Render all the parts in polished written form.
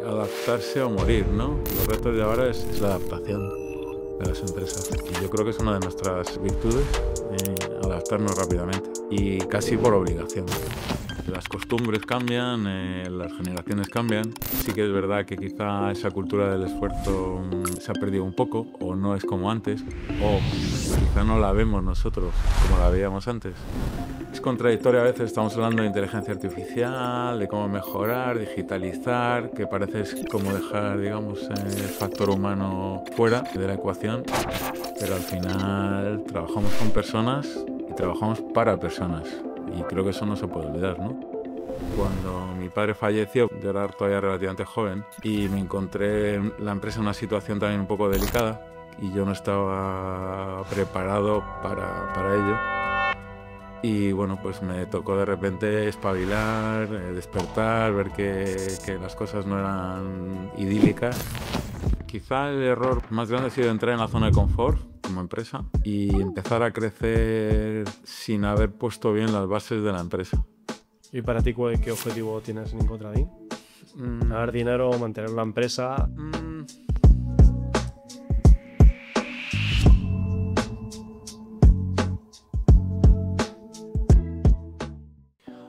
Adaptarse o morir, ¿no? Los retos de ahora es la adaptación de las empresas. Y yo creo que es una de nuestras virtudes, adaptarnos rápidamente y casi por obligación. Las costumbres cambian, las generaciones cambian. Sí que es verdad que quizá esa cultura del esfuerzo se ha perdido un poco, o no es como antes, o quizá no la vemos nosotros como la veíamos antes. Es contradictorio a veces, estamos hablando de inteligencia artificial, de cómo mejorar, digitalizar, que parece como dejar, digamos, el factor humano fuera de la ecuación, pero al final trabajamos con personas y trabajamos para personas, y creo que eso no se puede olvidar, ¿no? Cuando mi padre falleció, yo era todavía relativamente joven y me encontré en la empresa en una situación también un poco delicada y yo no estaba preparado para ello. Y bueno, pues me tocó de repente espabilar, despertar, ver que las cosas no eran idílicas. Quizá el error más grande ha sido entrar en la zona de confort como empresa y empezar a crecer sin haber puesto bien las bases de la empresa. ¿Y para ti qué objetivo tienes en IncoTrading? ¿Ganar dinero, mantener la empresa?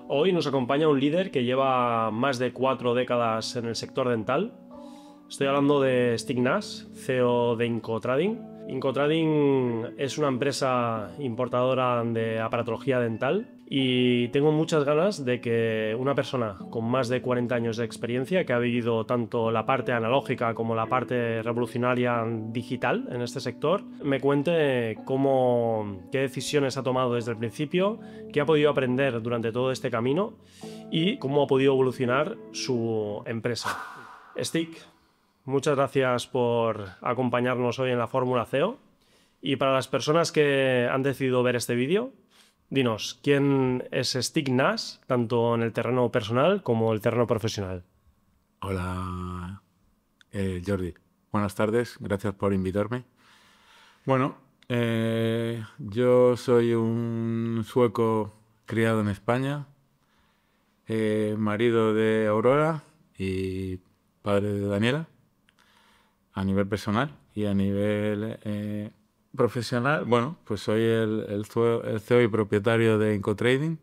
Hoy nos acompaña un líder que lleva más de 4 décadas en el sector dental. Estoy hablando de Stig Nash, CEO de IncoTrading. IncoTrading es una empresa importadora de aparatología dental y tengo muchas ganas de que una persona con más de 40 años de experiencia, que ha vivido tanto la parte analógica como la parte revolucionaria digital en este sector, me cuente qué decisiones ha tomado desde el principio, qué ha podido aprender durante todo este camino y cómo ha podido evolucionar su empresa. Stig, muchas gracias por acompañarnos hoy en la Fórmula CEO. Y para las personas que han decidido ver este vídeo, dinos, ¿quién es Stig Nash, tanto en el terreno personal como el terreno profesional? Hola, Jordi. Buenas tardes, gracias por invitarme. Bueno, yo soy un sueco criado en España, marido de Aurora y padre de Daniela, a nivel personal y a nivel profesional. Bueno, pues soy el CEO y propietario de IncoTrading,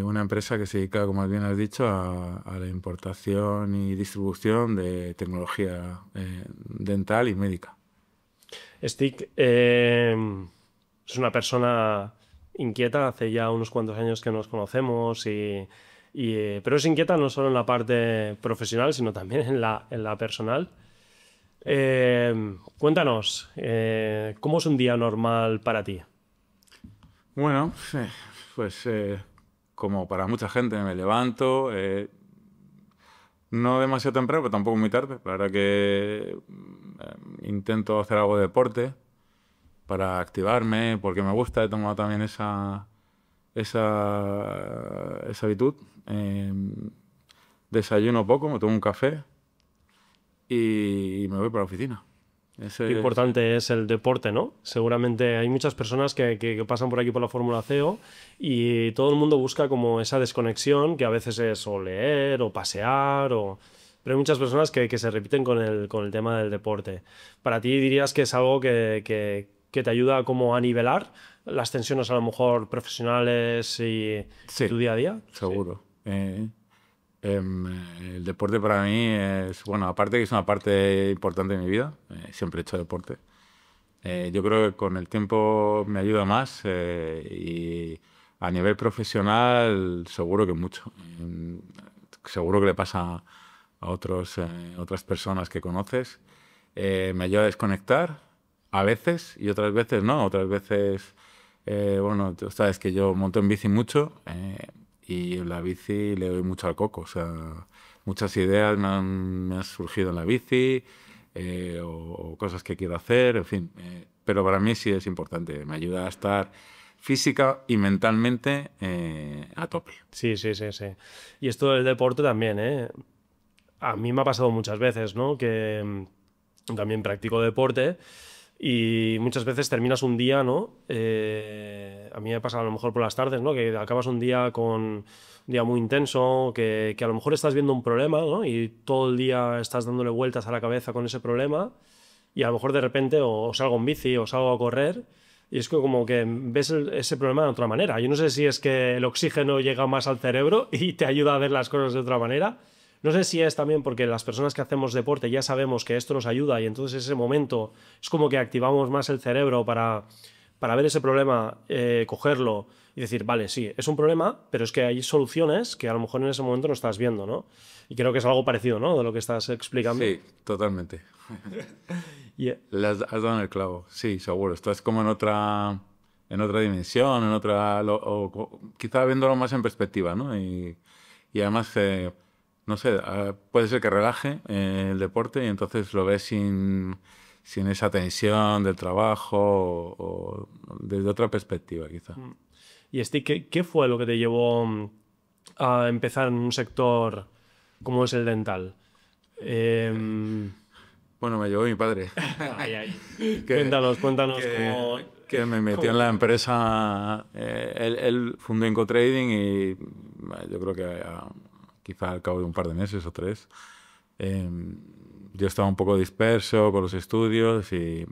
una empresa que se dedica, como bien has dicho, a la importación y distribución de tecnología dental y médica. Stig es una persona inquieta, hace ya unos cuantos años que nos conocemos, pero es inquieta no solo en la parte profesional, sino también en la personal. Cuéntanos, ¿cómo es un día normal para ti? Bueno, pues como para mucha gente me levanto, no demasiado temprano, pero tampoco muy tarde. La verdad que intento hacer algo de deporte para activarme, porque me gusta, he tomado también esa habitud. Desayuno poco, me tomo un café y me voy para la oficina. Qué importante es el deporte, ¿no? Seguramente hay muchas personas que pasan por aquí por la Fórmula CEO y todo el mundo busca como esa desconexión, que a veces es o leer o pasear, pero hay muchas personas que se repiten con el tema del deporte. ¿Para ti dirías que es algo que te ayuda como a nivelar las tensiones a lo mejor profesionales y Sí, tu día a día? seguro. El deporte para mí es, bueno, aparte que es una parte importante de mi vida, siempre he hecho deporte. Yo creo que con el tiempo me ayuda más y a nivel profesional seguro que mucho. Seguro que le pasa a otras personas que conoces. Me ayuda a desconectar a veces y otras veces no. Otras veces, bueno, tú sabes que yo monto en bici mucho. Y en la bici le doy mucho al coco, o sea, muchas ideas me han surgido en la bici o cosas que quiero hacer, en fin. Pero para mí sí es importante, me ayuda a estar física y mentalmente a tope. Sí, sí, sí, sí. Y esto del deporte también, ¿eh? A mí me ha pasado muchas veces, ¿no? Que también practico deporte, Y muchas veces terminas un día, ¿no? A mí me pasa a lo mejor por las tardes, ¿no? Que acabas un día con un día muy intenso, que a lo mejor estás viendo un problema, ¿no? Y todo el día estás dándole vueltas a la cabeza con ese problema y a lo mejor de repente o salgo en bici o salgo a correr y es que como que ves ese problema de otra manera. Yo no sé si es que el oxígeno llega más al cerebro y te ayuda a ver las cosas de otra manera. No sé si es también porque las personas que hacemos deporte ya sabemos que esto nos ayuda y entonces ese momento es como que activamos más el cerebro para ver ese problema, cogerlo y decir, vale, sí, es un problema, pero es que hay soluciones que a lo mejor en ese momento no estás viendo, ¿no? Y creo que es algo parecido, ¿no? De lo que estás explicando. Sí, totalmente. Yeah. Has dado en el clavo, sí, seguro. Estás como en otra dimensión, quizá viéndolo más en perspectiva, ¿no? Y además, no sé, puede ser que relaje el deporte y entonces lo ves sin esa tensión del trabajo o desde otra perspectiva, quizá. Y Stick, ¿qué fue lo que te llevó a empezar en un sector como es el dental? Bueno, me llevó mi padre. Ay, ay. Cuéntanos cómo... Que me metió en la empresa. Él fundó IncoTrading y yo creo que quizá al cabo de un par de meses o 3, yo estaba un poco disperso con los estudios y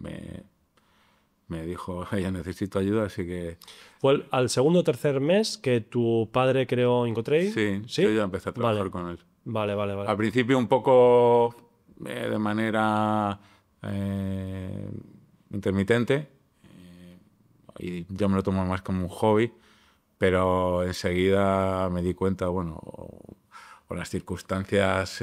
me dijo, ya necesito ayuda, así que... ¿Fue al segundo o tercer mes que tu padre creó IncoTrading? Sí, ¿Sí? yo ya empecé a trabajar con él. Vale. Al principio un poco de manera intermitente, y yo me lo tomo más como un hobby, pero enseguida me di cuenta, bueno, o las circunstancias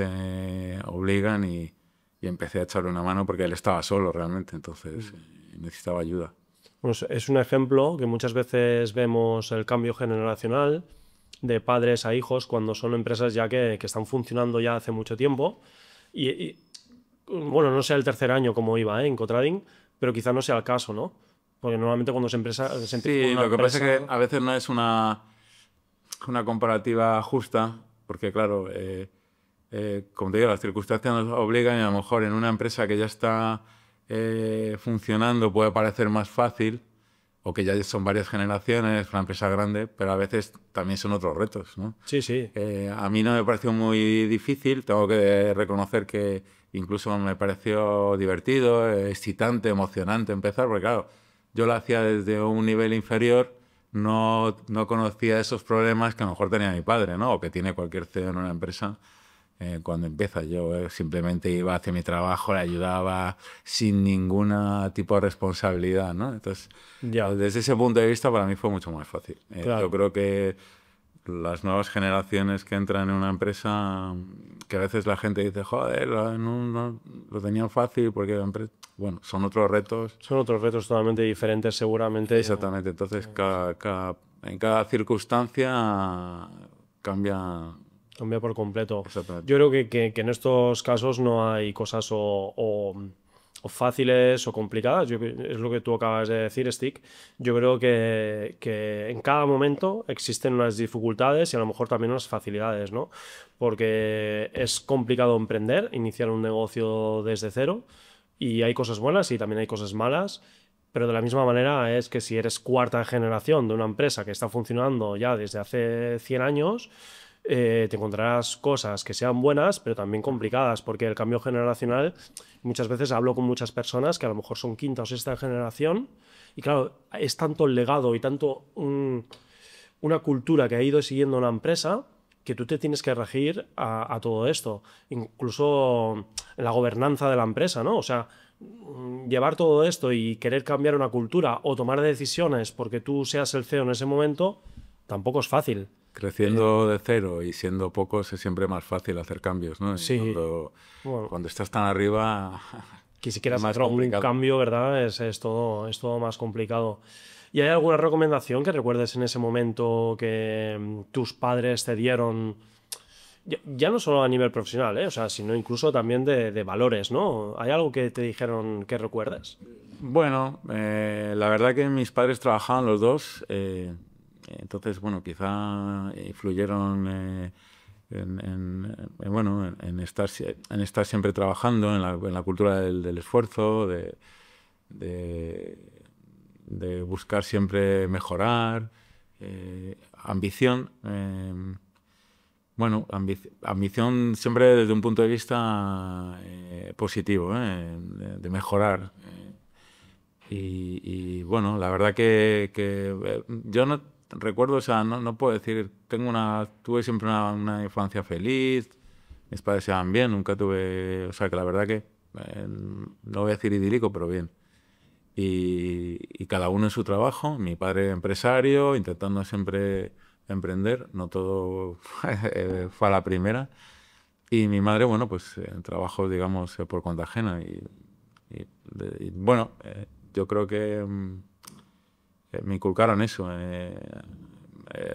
obligan y empecé a echarle una mano porque él estaba solo realmente, entonces necesitaba ayuda. Bueno, es un ejemplo que muchas veces vemos el cambio generacional de padres a hijos cuando son empresas ya que están funcionando ya hace mucho tiempo y bueno, no sé el tercer año cómo iba, en IncoTrading, pero quizá no sea el caso, ¿no? Porque normalmente cuando se empieza Sí, lo que pasa es que a veces no es una comparativa justa, porque claro, como te digo, las circunstancias nos obligan y a lo mejor en una empresa que ya está funcionando puede parecer más fácil, o que ya son varias generaciones, una empresa grande, pero a veces también son otros retos, ¿no? Sí. A mí no me pareció muy difícil, tengo que reconocer que incluso me pareció divertido, excitante, emocionante empezar, porque claro, yo lo hacía desde un nivel inferior, no conocía esos problemas que a lo mejor tenía mi padre, ¿no? O que tiene cualquier CEO en una empresa. Cuando empieza, yo simplemente iba hacia mi trabajo, le ayudaba sin ningún tipo de responsabilidad, ¿no? Entonces, desde ese punto de vista, para mí fue mucho más fácil. Claro. Yo creo que las nuevas generaciones que entran en una empresa, que a veces la gente dice, joder, no, lo tenían fácil porque la empresa... Bueno, son otros retos. Son otros retos totalmente diferentes, seguramente. Exactamente. Entonces, en cada circunstancia cambia por completo. Exactamente. Yo creo que en estos casos no hay cosas o fáciles o complicadas. Es lo que tú acabas de decir, Stick. Yo creo que en cada momento existen unas dificultades y a lo mejor también unas facilidades, ¿no? Porque es complicado emprender, iniciar un negocio desde cero, y hay cosas buenas y también hay cosas malas. Pero de la misma manera es que si eres cuarta generación de una empresa que está funcionando ya desde hace 100 años, te encontrarás cosas que sean buenas, pero también complicadas, porque el cambio generacional, muchas veces hablo con muchas personas que a lo mejor son quinta o sexta generación, y claro, es tanto el legado y tanto una cultura que ha ido siguiendo una empresa que tú te tienes que regir a todo esto, incluso en la gobernanza de la empresa, ¿no? O sea, llevar todo esto y querer cambiar una cultura o tomar decisiones porque tú seas el CEO en ese momento, tampoco es fácil. Creciendo de cero y siendo pocos es siempre más fácil hacer cambios, ¿no? Sí. Cuando estás tan arriba... Que si quieres hacer un cambio, ¿verdad? Es todo más complicado. ¿Y hay alguna recomendación que recuerdes en ese momento que tus padres te dieron? Ya no solo a nivel profesional, o sea, sino incluso también de valores, ¿no? ¿Hay algo que te dijeron que recuerdes? Bueno, la verdad que mis padres trabajaban los dos, entonces, bueno, quizá influyeron en estar siempre trabajando, en la cultura del esfuerzo, de de buscar siempre mejorar, ambición. Bueno, ambición siempre desde un punto de vista positivo, de mejorar. Y bueno, la verdad que yo no recuerdo, o sea, no puedo decir, tuve siempre una infancia feliz, mis padres se van bien, nunca tuve, o sea, que la verdad que, no voy a decir idílico, pero bien. Y cada uno en su trabajo, mi padre empresario, intentando siempre emprender, no todo fue a la primera. Y mi madre, bueno, pues en trabajos, digamos, por cuenta ajena. Y bueno, yo creo que me inculcaron eso,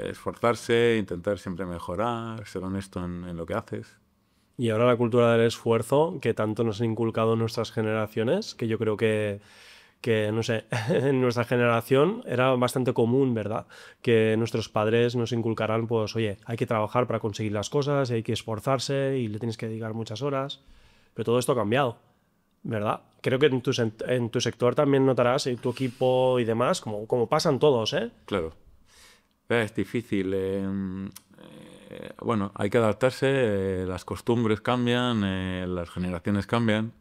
esforzarse, intentar siempre mejorar, ser honesto en lo que haces. Y ahora la cultura del esfuerzo, que tanto nos han inculcado nuestras generaciones, que yo creo que no sé, en nuestra generación era bastante común, ¿verdad? Que nuestros padres nos inculcaran, pues, oye, hay que trabajar para conseguir las cosas, hay que esforzarse y le tienes que dedicar muchas horas. Pero todo esto ha cambiado, ¿verdad? Creo que en tu sector también notarás, en tu equipo y demás, como pasan todos, ¿eh? Claro. Es difícil. Bueno, hay que adaptarse, las costumbres cambian, las generaciones cambian.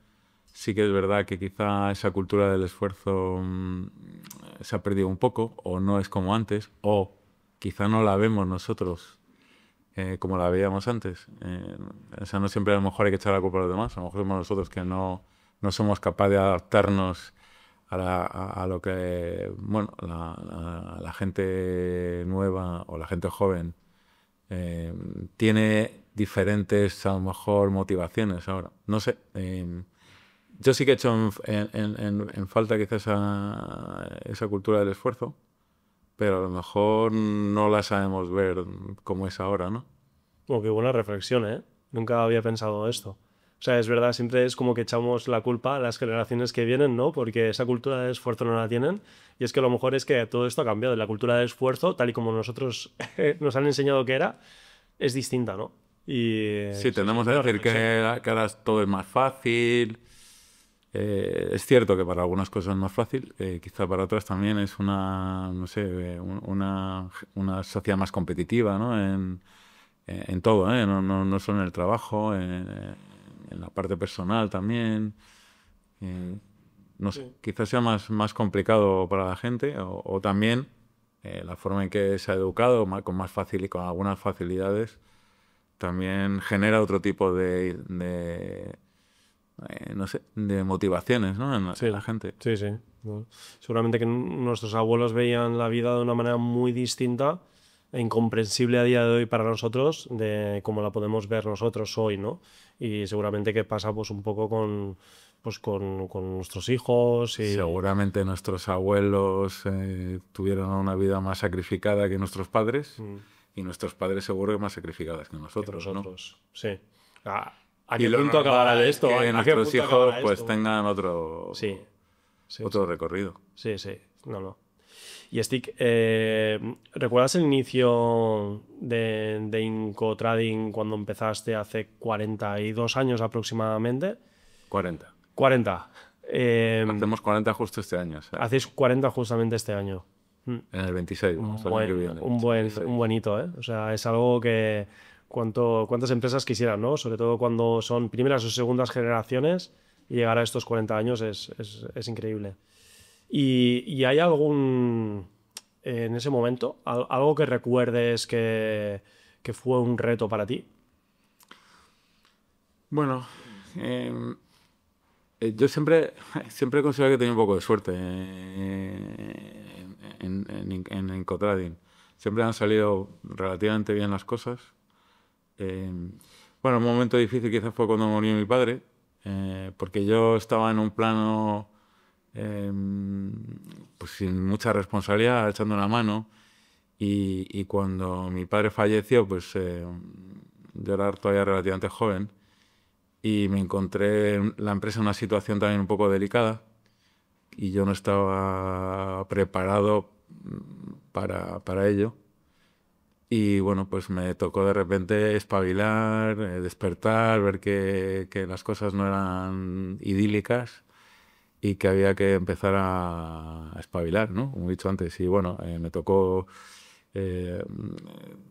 Sí que es verdad que quizá esa cultura del esfuerzo se ha perdido un poco, o no es como antes, o quizá no la vemos nosotros como la veíamos antes. O sea, no siempre a lo mejor hay que echar la culpa a los demás, a lo mejor somos nosotros que no somos capaces de adaptarnos a lo que, bueno, la gente nueva o la gente joven tiene diferentes, a lo mejor, motivaciones ahora. No sé. Yo sí que he hecho en falta quizás esa cultura del esfuerzo, pero a lo mejor no la sabemos ver como es ahora, ¿no? Oh, qué buena reflexión, ¿eh? Nunca había pensado esto. O sea, es verdad, siempre es como que echamos la culpa a las generaciones que vienen, ¿no? Porque esa cultura de esfuerzo no la tienen. Y es que a lo mejor es que todo esto ha cambiado. La cultura del esfuerzo, tal y como nosotros nos han enseñado que era, es distinta, ¿no? Y sí, tendemos a decir que ahora todo es más fácil. Es cierto que para algunas cosas es más fácil, quizá para otras también es no sé, una sociedad más competitiva, ¿no? En todo, ¿eh? No solo en el trabajo, en la parte personal también. No sé, quizás sea más complicado para la gente o también la forma en que se ha educado con más fácil y con algunas facilidades también genera otro tipo no sé, de motivaciones, ¿no? En la gente. Sí, sí. ¿No? Seguramente que nuestros abuelos veían la vida de una manera muy distinta e incomprensible a día de hoy para nosotros de cómo la podemos ver nosotros hoy, ¿no? Y seguramente que pasa pues un poco con nuestros hijos. Y seguramente nuestros abuelos tuvieron una vida más sacrificada que nuestros padres y nuestros padres seguro que más sacrificadas que nosotros, ¿no? Sí. ¿A qué punto acabará de esto? Que nuestros hijos pues tengan otro recorrido. Sí, sí. No. Y Stick, ¿recuerdas el inicio de IncoTrading cuando empezaste hace 42 años aproximadamente? 40. 40. Hacemos 40 justo este año. ¿Sabes? Hacéis 40 justamente este año. En el 26. Un buen hito, ¿eh? O sea, es algo que cuántas empresas quisieran, ¿no? Sobre todo cuando son primeras o segundas generaciones, y llegar a estos 40 años es increíble. ¿Y hay algún, en ese momento, algo que recuerdes que fue un reto para ti? Bueno, yo siempre he considerado que he tenido un poco de suerte en IncoTrading. Siempre han salido relativamente bien las cosas. Bueno, un momento difícil quizás fue cuando murió mi padre, porque yo estaba en un plano pues sin mucha responsabilidad, echando una mano, y cuando mi padre falleció, pues yo era todavía relativamente joven y me encontré la empresa en una situación también un poco delicada y yo no estaba preparado para ello. Y bueno, pues me tocó de repente espabilar, despertar, ver que las cosas no eran idílicas y que había que empezar a espabilar, ¿no? Como he dicho antes. Y bueno, me tocó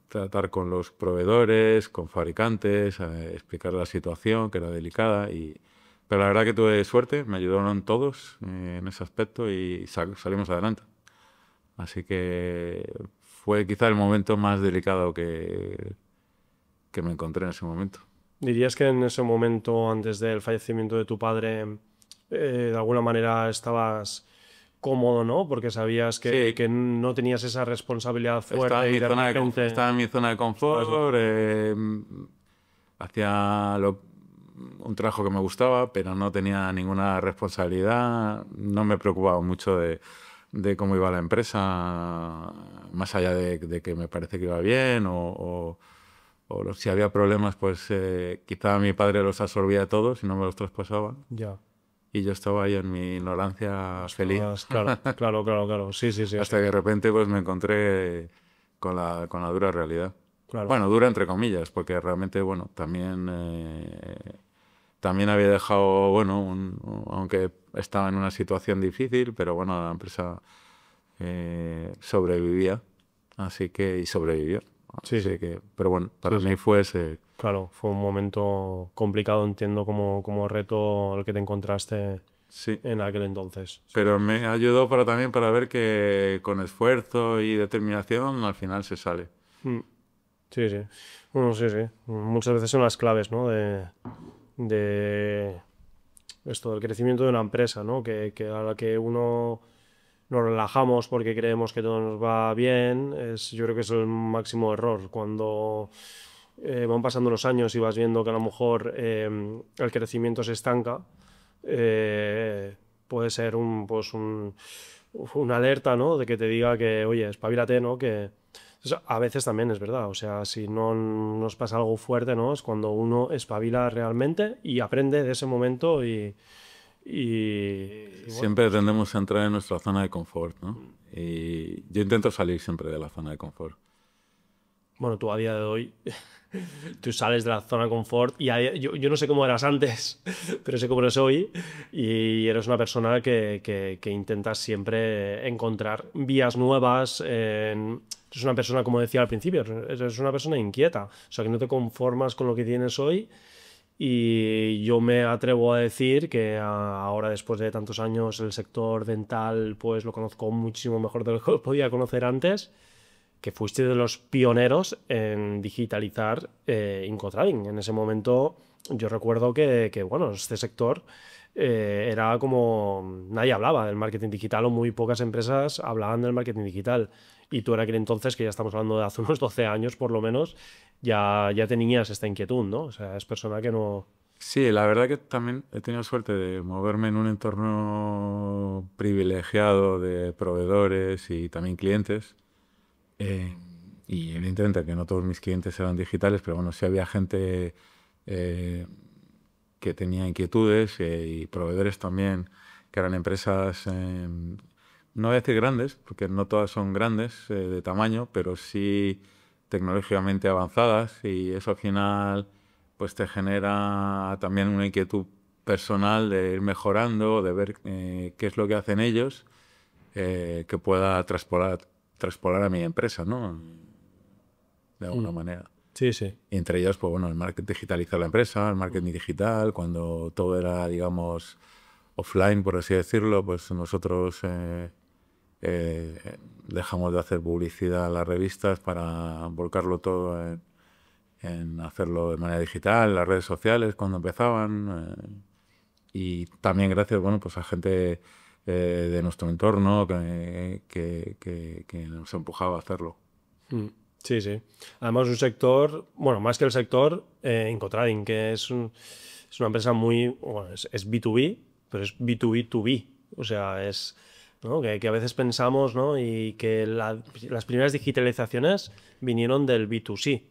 tratar con los proveedores, con fabricantes, explicar la situación, que era delicada. Pero la verdad que tuve suerte, me ayudaron todos en ese aspecto y salimos adelante. Así que fue quizá el momento más delicado que me encontré en ese momento. ¿Dirías que en ese momento, antes del fallecimiento de tu padre, de alguna manera estabas cómodo, ¿no? Porque sabías Sí, que no tenías esa responsabilidad fuerte y de repente... estaba en mi zona de confort, hacía un trabajo que me gustaba, pero no tenía ninguna responsabilidad, no me preocupaba mucho de cómo iba la empresa, más allá de que me parece que iba bien si había problemas, pues quizá mi padre los absorbía todos y no me los traspasaba. Ya. Y yo estaba ahí en mi ignorancia feliz. Claro. Sí. Hasta que de repente pues me encontré con la dura realidad. Claro. Bueno, dura entre comillas, porque realmente, bueno, también había dejado, bueno, aunque estaba en una situación difícil, pero bueno, la empresa sobrevivía, y sobrevivió. Sí. Pero bueno, para mí fue ese... Claro, fue un momento complicado, entiendo, como reto el que te encontraste Sí. en aquel entonces. Pero me ayudó también para ver que con esfuerzo y determinación al final se sale. Sí. Bueno, sí. Muchas veces son las claves, ¿no? De esto, del crecimiento de una empresa, ¿no? Que a la que uno nos relajamos porque creemos que todo nos va bien, yo creo que es el máximo error. Cuando van pasando los años y vas viendo que a lo mejor el crecimiento se estanca, puede ser una alerta, ¿no? De que te diga que, oye, espabilate, ¿no? Que a veces también es verdad, o sea, si no nos pasa algo fuerte, ¿no? Es cuando uno espabila realmente y aprende de ese momento y bueno. Siempre tendemos a entrar en nuestra zona de confort, ¿no? Y yo intento salir siempre de la zona de confort. Bueno, tú a día de hoy, tú sales de la zona de confort y yo no sé cómo eras antes, pero sé cómo eres hoy y eres una persona que intentas siempre encontrar vías nuevas. Eres una persona, como decía al principio, eres una persona inquieta, o sea, que no te conformas con lo que tienes hoy. Y yo me atrevo a decir que ahora, después de tantos años, el sector dental pues lo conozco muchísimo mejor de lo que podía conocer antes, que fuiste de los pioneros en digitalizar Incotrading. En ese momento yo recuerdo que bueno, este sector era como... Nadie hablaba del marketing digital o muy pocas empresas hablaban del marketing digital. Y tú en aquel entonces, que ya estamos hablando de hace unos 12 años por lo menos, ya tenías esta inquietud, ¿no? O sea, es persona que no... Sí, la verdad que también he tenido suerte de moverme en un entorno privilegiado de proveedores y también clientes. Y evidentemente que no todos mis clientes eran digitales, pero bueno, sí había gente que tenía inquietudes y proveedores también que eran empresas, no voy a decir grandes, porque no todas son grandes de tamaño, pero sí tecnológicamente avanzadas, y eso al final pues te genera también una inquietud personal de ir mejorando, de ver qué es lo que hacen ellos, que pueda traspolar a mi empresa, ¿no? De alguna manera. Sí. Y entre ellos, pues bueno, el marketing, digitalizar la empresa, el marketing digital, cuando todo era, digamos, offline, por así decirlo, pues nosotros dejamos de hacer publicidad a las revistas para volcarlo todo en hacerlo de manera digital, las redes sociales cuando empezaban. Y también gracias, bueno, pues a gente de nuestro entorno que nos empujaba a hacerlo. Sí. Además, un sector, bueno, más que el sector, Incotrading, que es una empresa muy, bueno, es B2B, pero es B2B2B. O sea, es, ¿no? que a veces pensamos, ¿no? Y que las primeras digitalizaciones vinieron del B2C,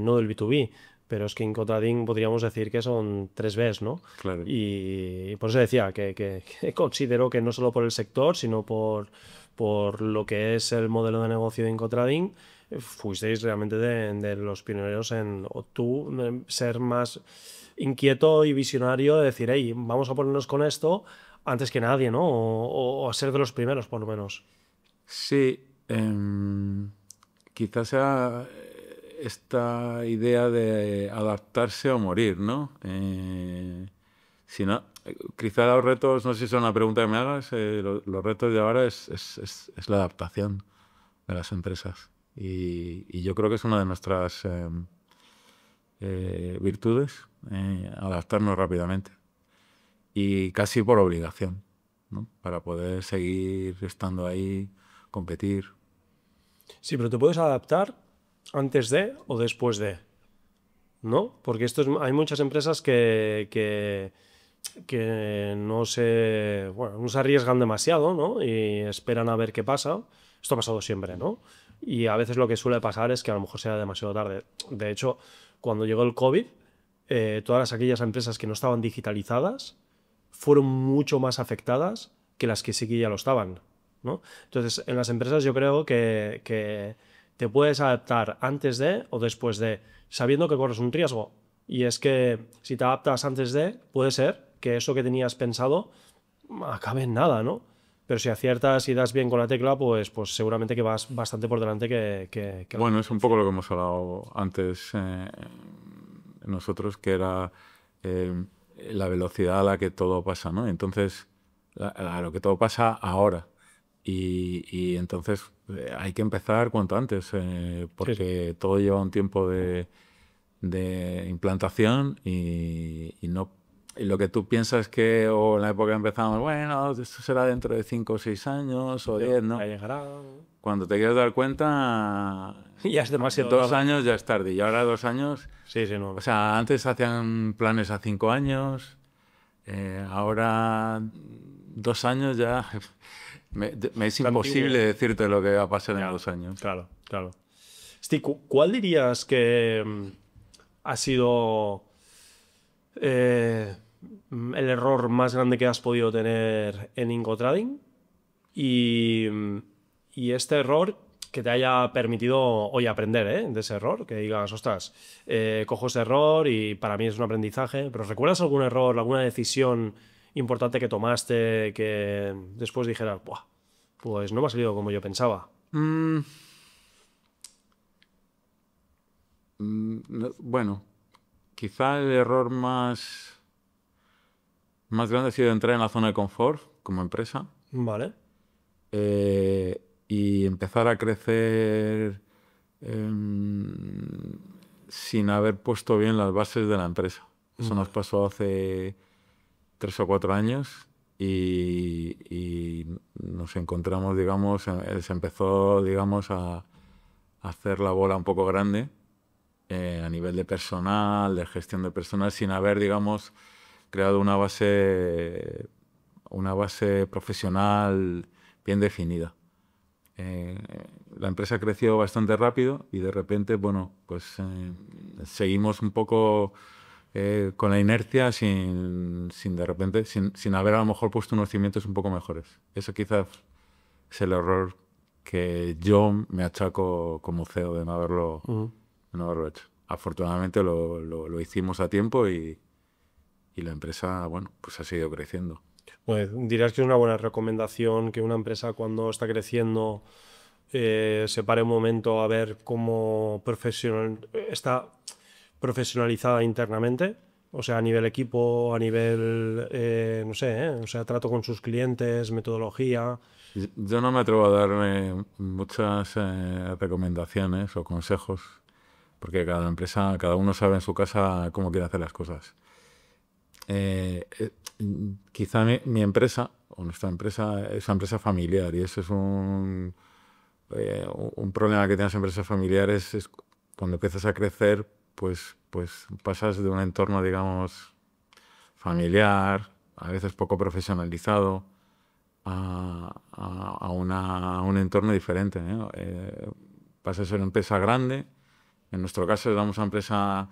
no del B2B. Pero es que Incotrading podríamos decir que son 3 Bs, ¿no? Claro. Y por eso decía que considero que no solo por el sector, sino por lo que es el modelo de negocio de Incotrading, fuisteis realmente de los pioneros o tú ser más inquieto y visionario de decir, hey, vamos a ponernos con esto, antes que nadie, ¿no? O a ser de los primeros, por lo menos. Sí, quizás sea esta idea de adaptarse o morir, ¿no? Si no, quizá los retos, no sé si es una pregunta que me hagas, los retos de ahora es la adaptación de las empresas. Y yo creo que es una de nuestras virtudes, adaptarnos rápidamente. Y casi por obligación, ¿no? Para poder seguir estando ahí, competir. Sí, pero te puedes adaptar antes de o después de, ¿no? Porque hay muchas empresas que bueno, no se arriesgan demasiado, ¿no? Y esperan a ver qué pasa. Esto ha pasado siempre, ¿no? Y a veces lo que suele pasar es que a lo mejor sea demasiado tarde. De hecho, cuando llegó el COVID, todas aquellas empresas que no estaban digitalizadas fueron mucho más afectadas que las que sí que ya lo estaban, ¿no? Entonces, en las empresas yo creo que te puedes adaptar antes de o después de, sabiendo que corres un riesgo. Y es que si te adaptas antes de, puede ser que eso que tenías pensado acabe en nada, ¿no? Pero si aciertas y das bien con la tecla, pues seguramente que vas bastante por delante que la Bueno, es un poco competencia. lo que hemos hablado antes nosotros, que era la velocidad a la que todo pasa, ¿no? Entonces, a lo que todo pasa ahora. Y entonces hay que empezar cuanto antes, Sí, sí. porque todo lleva un tiempo de implantación y no. Y lo que tú piensas que, o en la época que empezamos, bueno, esto será dentro de 5 o 6 años o 10, Ya ¿no? llegará. Cuando te quieres dar cuenta, Ya es demasiado 2 años tarde. ya es tarde. Y ahora 2 años, Sí, sí, o no. sea, antes hacían planes a 5 años, ahora 2 años ya. Me es Es imposible antiguo. decirte lo que va a pasar en Ya, 2 años. claro, claro. Steve, ¿cuál dirías que ha sido eh, el error más grande que has podido tener en IncoTrading? Y, y este error que te haya permitido hoy aprender, ¿eh? De ese error, que digas, ostras, cojo ese error y para mí es un aprendizaje. Pero ¿recuerdas algún error, alguna decisión importante que tomaste que después dijeras, "Buah, pues no me ha salido como yo pensaba"? Mm, bueno, quizá el error más grande ha sido entrar en la zona de confort como empresa, Vale. y empezar a crecer em, sin haber puesto bien las bases de la empresa. Eso nos Vale. pasó hace 3 o 4 años y nos encontramos, digamos, se empezó, digamos, a hacer la bola un poco grande a nivel de personal, de gestión de personal, sin haber, digamos, creado una base profesional bien definida. Eh, la empresa creció bastante rápido y de repente, bueno, pues seguimos un poco con la inercia sin de repente, sin haber a lo mejor puesto unos cimientos un poco mejores. Eso quizás es el error que yo me achaco como CEO Ujú. de no haberlo hecho. Afortunadamente lo hicimos a tiempo y la empresa, bueno, pues ha seguido creciendo. Pues, ¿dirías que es una buena recomendación que una empresa cuando está creciendo se pare un momento a ver cómo está profesionalizada internamente? O sea, a nivel equipo, a nivel, no sé, o sea, trato con sus clientes, metodología. Yo no me atrevo a darme muchas recomendaciones o consejos, porque cada empresa, cada uno sabe en su casa cómo quiere hacer las cosas. Quizá mi empresa, o nuestra empresa, es una empresa familiar y eso es un problema que tienen las empresas familiares, es cuando empiezas a crecer, pues pasas de un entorno, digamos, familiar, a veces poco profesionalizado, a un entorno diferente, ¿no? Pasa a ser una empresa grande. En nuestro caso, éramos una empresa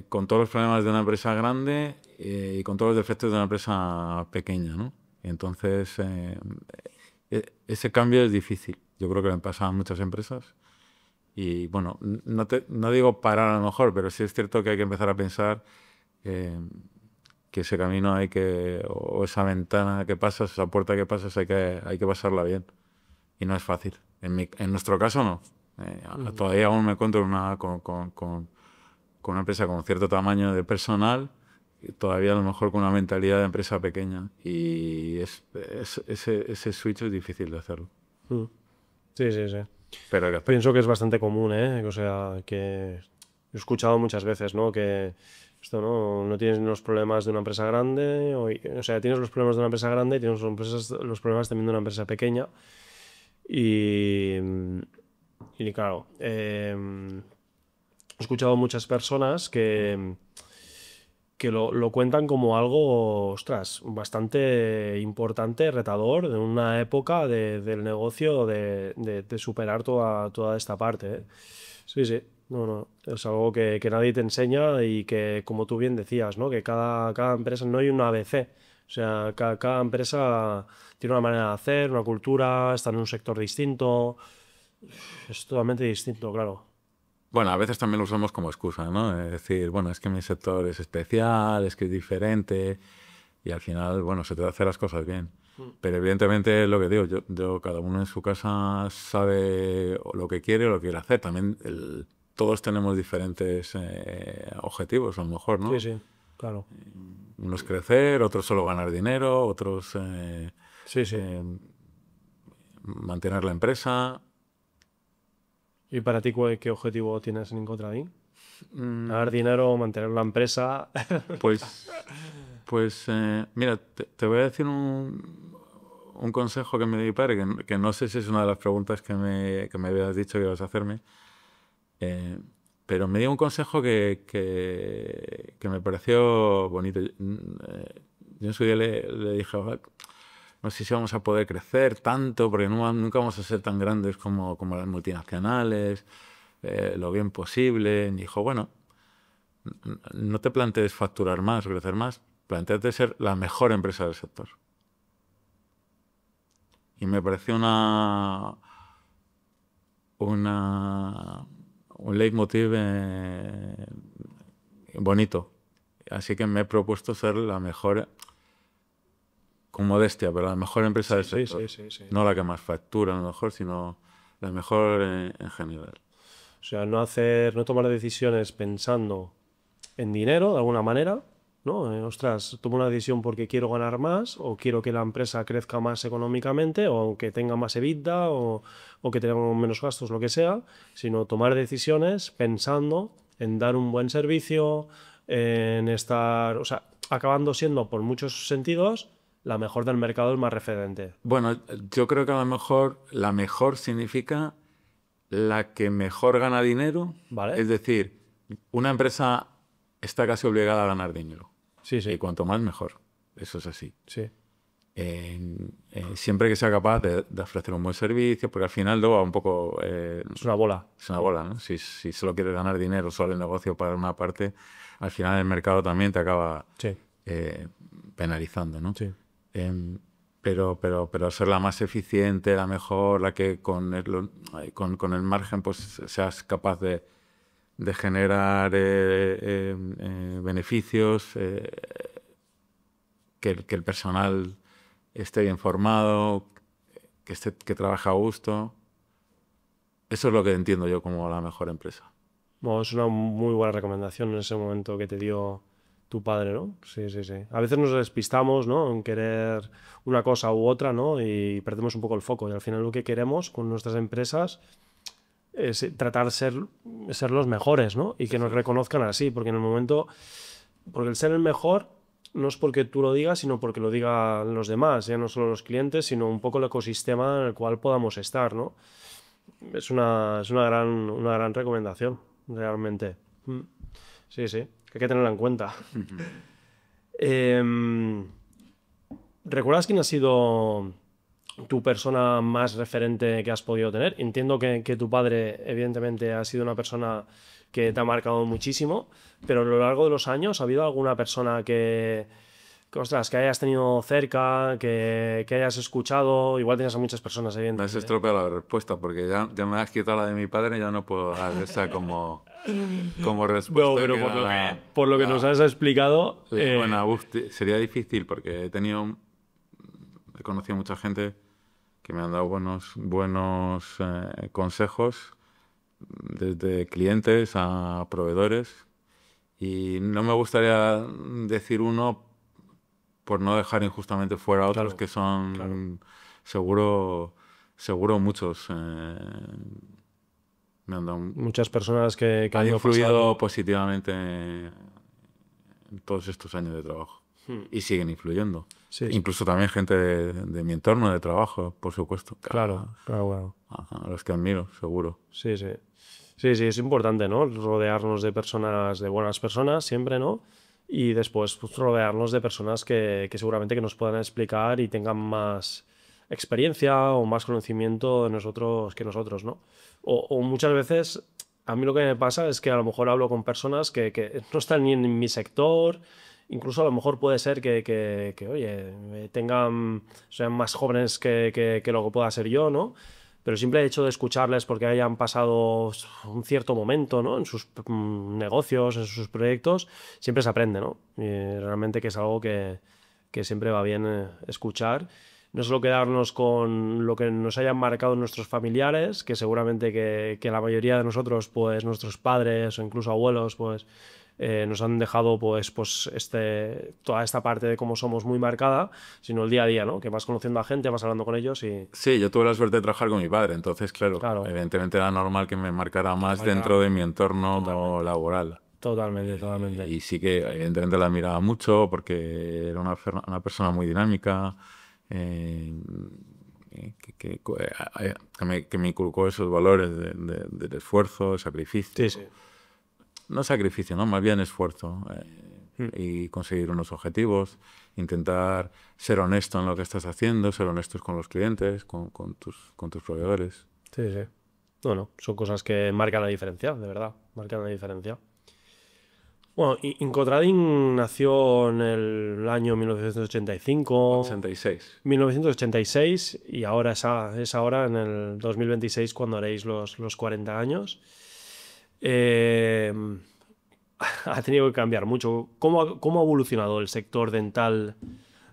con todos los problemas de una empresa grande y con todos los defectos de una empresa pequeña, ¿no? Y entonces, ese cambio es difícil. Yo creo que le pasa a muchas empresas. Y bueno, no digo parar a lo mejor, pero sí es cierto que hay que empezar a pensar eh, que ese camino o esa ventana que pasas, esa puerta que pasas, hay que pasarla bien. Y no es fácil. En nuestro caso no. Todavía aún me encuentro con una empresa con cierto tamaño de personal, y todavía a lo mejor con una mentalidad de empresa pequeña. Y ese switch es difícil de hacerlo. Sí, sí, sí. Pero pienso que es bastante común, ¿eh? O sea, que he escuchado muchas veces, ¿no? Que esto, no tienes los problemas de una empresa grande, o sea, tienes los problemas de una empresa grande y tienes los problemas también de una empresa pequeña. Y claro, he escuchado muchas personas que lo cuentan como algo, ostras, bastante importante, retador, de una época del negocio de superar toda esta parte, ¿eh? Sí, sí. No, es algo que nadie te enseña y que, como tú bien decías, ¿no? Que cada empresa, no hay una ABC. O sea, cada empresa tiene una manera de hacer, una cultura, está en un sector distinto. Es totalmente distinto, claro. bueno, a veces también lo usamos como excusa, ¿no? Es decir, bueno, es que mi sector es especial, es que es diferente, y al final, bueno, se trata de hacer las cosas bien. Pero evidentemente, lo que digo, cada uno en su casa sabe lo que quiere o lo que quiere hacer. También todos tenemos diferentes objetivos, a lo mejor, ¿no? Sí, sí, claro. Unos crecer, otros solo ganar dinero, otros Sí, sí. mantener la empresa. ¿Y para ti qué objetivo tienes en Incotrading? Ganar dinero, mantener la empresa. Pues mira, te voy a decir un consejo que me dio mi padre, que no sé si es una de las preguntas que me habías dicho que ibas a hacerme, pero me dio un consejo que me pareció bonito. Yo en su día le dije, no sé si vamos a poder crecer tanto, porque nunca vamos a ser tan grandes como las multinacionales, lo bien posible. Y dijo, bueno, no te plantees facturar más o crecer más, planteate ser la mejor empresa del sector. Y me pareció un leitmotiv bonito. Así que me he propuesto ser la mejor, con modestia, pero la mejor empresa del sector. Sí. No la que más factura, a lo mejor, sino la mejor en general. O sea, no tomar decisiones pensando en dinero de alguna manera, ¿no? Ostras, tomo una decisión porque quiero ganar más o quiero que la empresa crezca más económicamente o que tenga más EBITDA o que tenga menos gastos, lo que sea, sino tomar decisiones pensando en dar un buen servicio, en estar, o sea, acabando siendo por muchos sentidos la mejor del mercado, el más referente. Bueno, yo creo que a lo mejor la mejor significa la que mejor gana dinero. ¿Vale? Es decir, una empresa está casi obligada a ganar dinero. Sí, sí. Y cuanto más, mejor. Eso es así. Sí. Siempre que sea capaz de ofrecer un buen servicio, porque al final luego un poco... es una bola. Es una bola, ¿no? Si solo quieres ganar dinero, solo el negocio para una parte, al final el mercado también te acaba penalizando, ¿no? Sí. Pero ser la más eficiente, la mejor, la que con el margen pues seas capaz de generar beneficios, que el personal esté bien formado, que trabaje a gusto. Eso es lo que entiendo yo como la mejor empresa. Bueno, es una muy buena recomendación en ese momento que te dio tu padre, ¿no? Sí, sí, sí. A veces nos despistamos, ¿no? En querer una cosa u otra, ¿no? Y perdemos un poco el foco. Y al final lo que queremos con nuestras empresas es tratar de ser los mejores, ¿no? Y que nos reconozcan así, porque en el momento... Porque el ser el mejor no es porque tú lo digas, sino porque lo digan los demás, ya no solo los clientes, sino un poco el ecosistema en el cual podamos estar, ¿no? Es una gran recomendación, realmente. Sí, sí, que hay que tenerla en cuenta. ¿Recuerdas quién ha sido tu persona más referente que has podido tener? Entiendo que tu padre, evidentemente, ha sido una persona que te ha marcado muchísimo, pero a lo largo de los años, ¿ha habido alguna persona que ostras, que hayas tenido cerca, que hayas escuchado, igual tienes a muchas personas, Me has evidentemente. estropeado la respuesta porque ya me has quitado la de mi padre y ya no puedo dar esa como No, respuesta pero que era por lo que nos has explicado, bueno, sería difícil porque he conocido mucha gente que me han dado buenos consejos, desde clientes a proveedores, y no me gustaría decir uno por no dejar injustamente fuera a otros claro, que son claro. seguro muchos me han dado, Muchas personas que han han ido influido pasando. positivamente en todos estos años de trabajo Hmm. y siguen influyendo. Sí, sí, Incluso también gente de mi entorno de trabajo, por supuesto, claro, claro, claro. a los que admiro, seguro. Sí, sí. Sí, sí, es importante, ¿no? Rodearnos de personas, de buenas personas, siempre, ¿no? Y después pues, rodearnos de personas que seguramente que nos puedan explicar y tengan más experiencia o más conocimiento de nosotros que nosotros, ¿no? O muchas veces, a mí lo que me pasa es que a lo mejor hablo con personas que no están ni en mi sector, incluso a lo mejor puede ser oye, sean más jóvenes que lo que pueda ser yo, ¿no? Pero el simple hecho de escucharles porque hayan pasado un cierto momento, ¿no? En sus negocios, en sus proyectos, siempre se aprende, ¿no? Y realmente que es algo que siempre va bien escuchar. No solo quedarnos con lo que nos hayan marcado nuestros familiares, que seguramente que la mayoría de nosotros, pues nuestros padres o incluso abuelos, pues nos han dejado toda esta parte de cómo somos muy marcada, sino el día a día, ¿no? Que vas conociendo a gente, vas hablando con ellos y Sí, yo tuve la suerte de trabajar con mi padre, entonces, claro, claro, evidentemente era normal que me marcara más marcará dentro de mi entorno totalmente, laboral. totalmente, totalmente. Y sí que evidentemente la admiraba mucho porque era una persona muy dinámica, eh, que me inculcó esos valores del esfuerzo, Sí, sacrificio. sí. No sacrificio, ¿no? Más bien esfuerzo. Mm. Y conseguir unos objetivos, intentar ser honesto en lo que estás haciendo, ser honestos con los clientes, con tus proveedores. Sí, sí. Bueno, son cosas que marcan la diferencia, de verdad, marcan la diferencia. Bueno, Incotrading nació en el año 1985, 86. 1986 y ahora es ahora en el 2026 cuando haréis los 40 años. Eh, ha tenido que cambiar mucho. ¿Cómo ha evolucionado el sector dental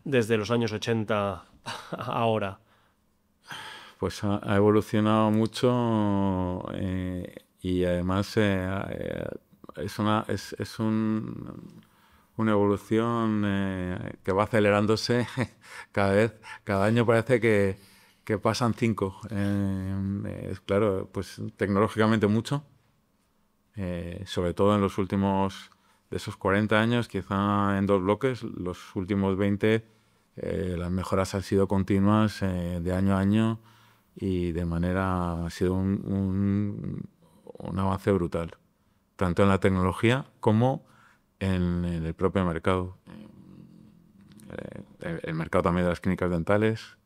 desde los años 80 a ahora? Pues ha evolucionado mucho, y además una evolución que va acelerándose cada año parece que pasan 5. Claro, pues tecnológicamente mucho, sobre todo en los últimos, de esos 40 años, quizá en dos bloques, los últimos 20, las mejoras han sido continuas de año a año y ha sido un avance brutal, tanto en la tecnología como en el propio mercado. El mercado también de las clínicas dentales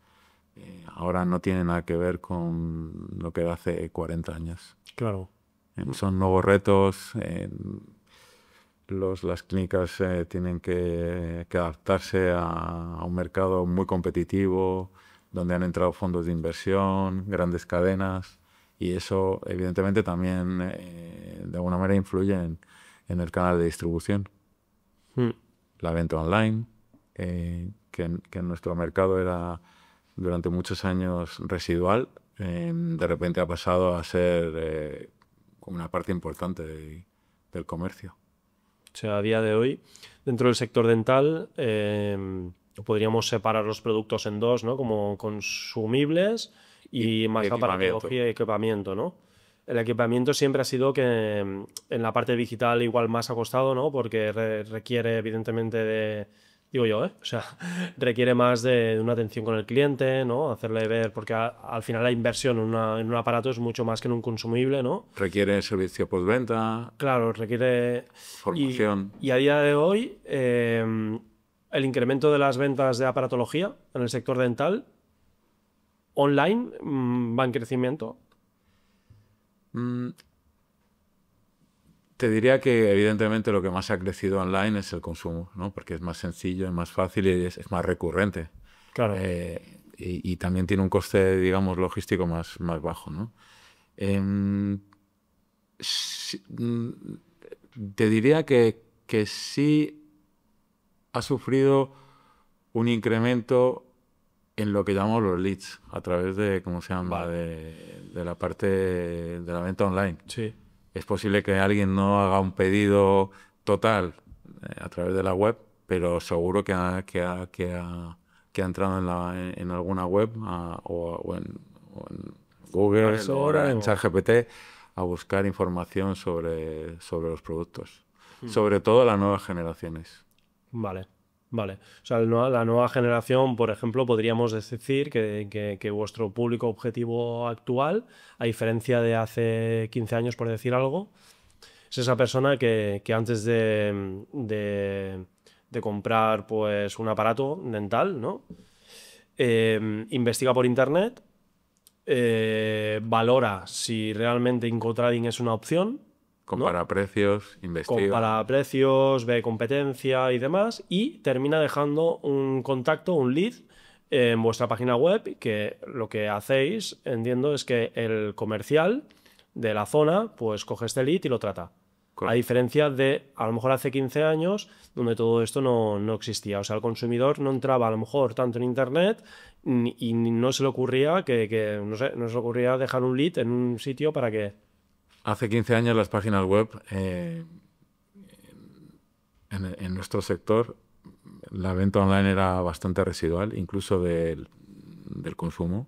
ahora no tiene nada que ver con lo que era hace 40 años. Claro. Son nuevos retos. Las clínicas tienen que adaptarse a un mercado muy competitivo, donde han entrado fondos de inversión, grandes cadenas, y eso evidentemente también de alguna manera influye en el canal de distribución. Mm. La venta online, que en nuestro mercado era durante muchos años residual, de repente ha pasado a ser una parte importante del comercio. O sea, a día de hoy, dentro del sector dental, podríamos separar los productos en dos, ¿no? Como consumibles y más aparatología y equipamiento, ¿no? El equipamiento siempre ha sido que en la parte digital igual más ha costado, ¿no? Porque requiere evidentemente de, digo yo, ¿eh? O sea, requiere más de una atención con el cliente, ¿no? Hacerle ver, porque al final la inversión en un aparato es mucho más que en un consumible, ¿no? Requiere servicio postventa, Claro, requiere... formación. Y a día de hoy, el incremento de las ventas de aparatología en el sector dental online va en crecimiento. Te diría que evidentemente lo que más ha crecido online es el consumo, ¿no? Porque es más sencillo, es más fácil y es más recurrente. Claro. Y también tiene un coste, digamos, logístico más bajo, ¿no? Em, te diría que sí ha sufrido un incremento en lo que llamamos los leads, a través de, ¿cómo se llama?, de la parte de la venta online. Sí. Es posible que alguien no haga un pedido total a través de la web, pero seguro que ha entrado en alguna web o en Google o en ChatGPT a buscar información sobre los productos. Sobre todo las nuevas generaciones. Vale. Vale. O sea, la nueva generación, por ejemplo, podríamos decir que vuestro público objetivo actual, a diferencia de hace 15 años, por decir algo, es esa persona que antes de comprar pues un aparato dental, ¿no? Investiga por internet, valora si realmente IncoTrading es una opción, compara precios, investiga. Compara precios, ve competencia y demás, y termina dejando un contacto, un lead, en vuestra página web, que lo que hacéis, entiendo, es que el comercial de la zona pues coge este lead y lo trata. Correcto. A diferencia de, a lo mejor hace 15 años, donde todo esto no existía. O sea, el consumidor no entraba a lo mejor tanto en internet y no se le ocurría no se le ocurría dejar un lead en un sitio para que... Hace 15 años las páginas web, en nuestro sector, la venta online era bastante residual, incluso del consumo,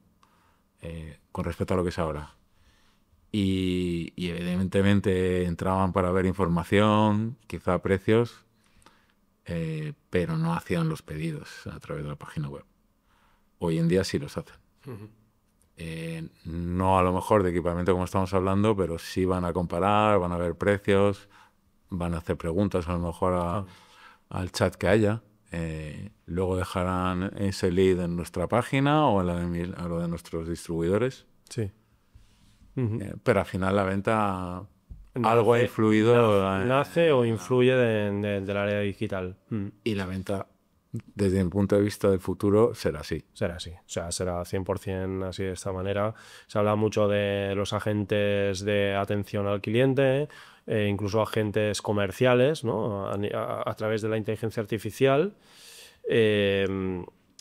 con respecto a lo que es ahora. Y evidentemente entraban para ver información, quizá precios, pero no hacían los pedidos a través de la página web. Hoy en día sí los hacen. No a lo mejor de equipamiento como estamos hablando, pero sí van a comparar, van a ver precios, van a hacer preguntas a lo mejor al chat que haya. Luego dejarán ese lead en nuestra página o en lo de nuestros distribuidores. Sí. Pero al final la venta algo ha influido. Nace o influye del área digital. Y la venta, desde mi punto de vista del futuro, será así. Será así. O sea, será 100% así de esta manera. Se habla mucho de los agentes de atención al cliente, incluso agentes comerciales, ¿no? A través de la inteligencia artificial.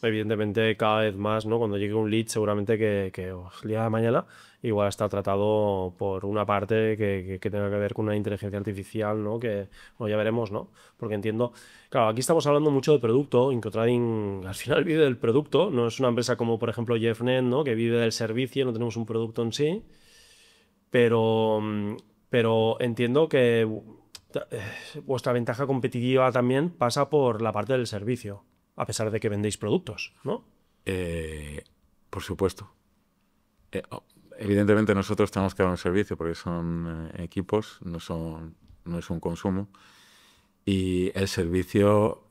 Evidentemente, cada vez más, ¿no? Cuando llegue un lead, seguramente que el día de mañana igual está tratado por una parte que tenga que ver con una inteligencia artificial, ¿no? Que, bueno, ya veremos, ¿no? Porque entiendo... Claro, aquí estamos hablando mucho de producto. IncoTrading al final vive del producto. No es una empresa como, por ejemplo, JeffNet, ¿no? Que vive del servicio, no tenemos un producto en sí. Pero entiendo que vuestra ventaja competitiva también pasa por la parte del servicio, a pesar de que vendéis productos, ¿no? Por supuesto. Evidentemente nosotros tenemos que dar un servicio porque son equipos, no es un consumo. Y el servicio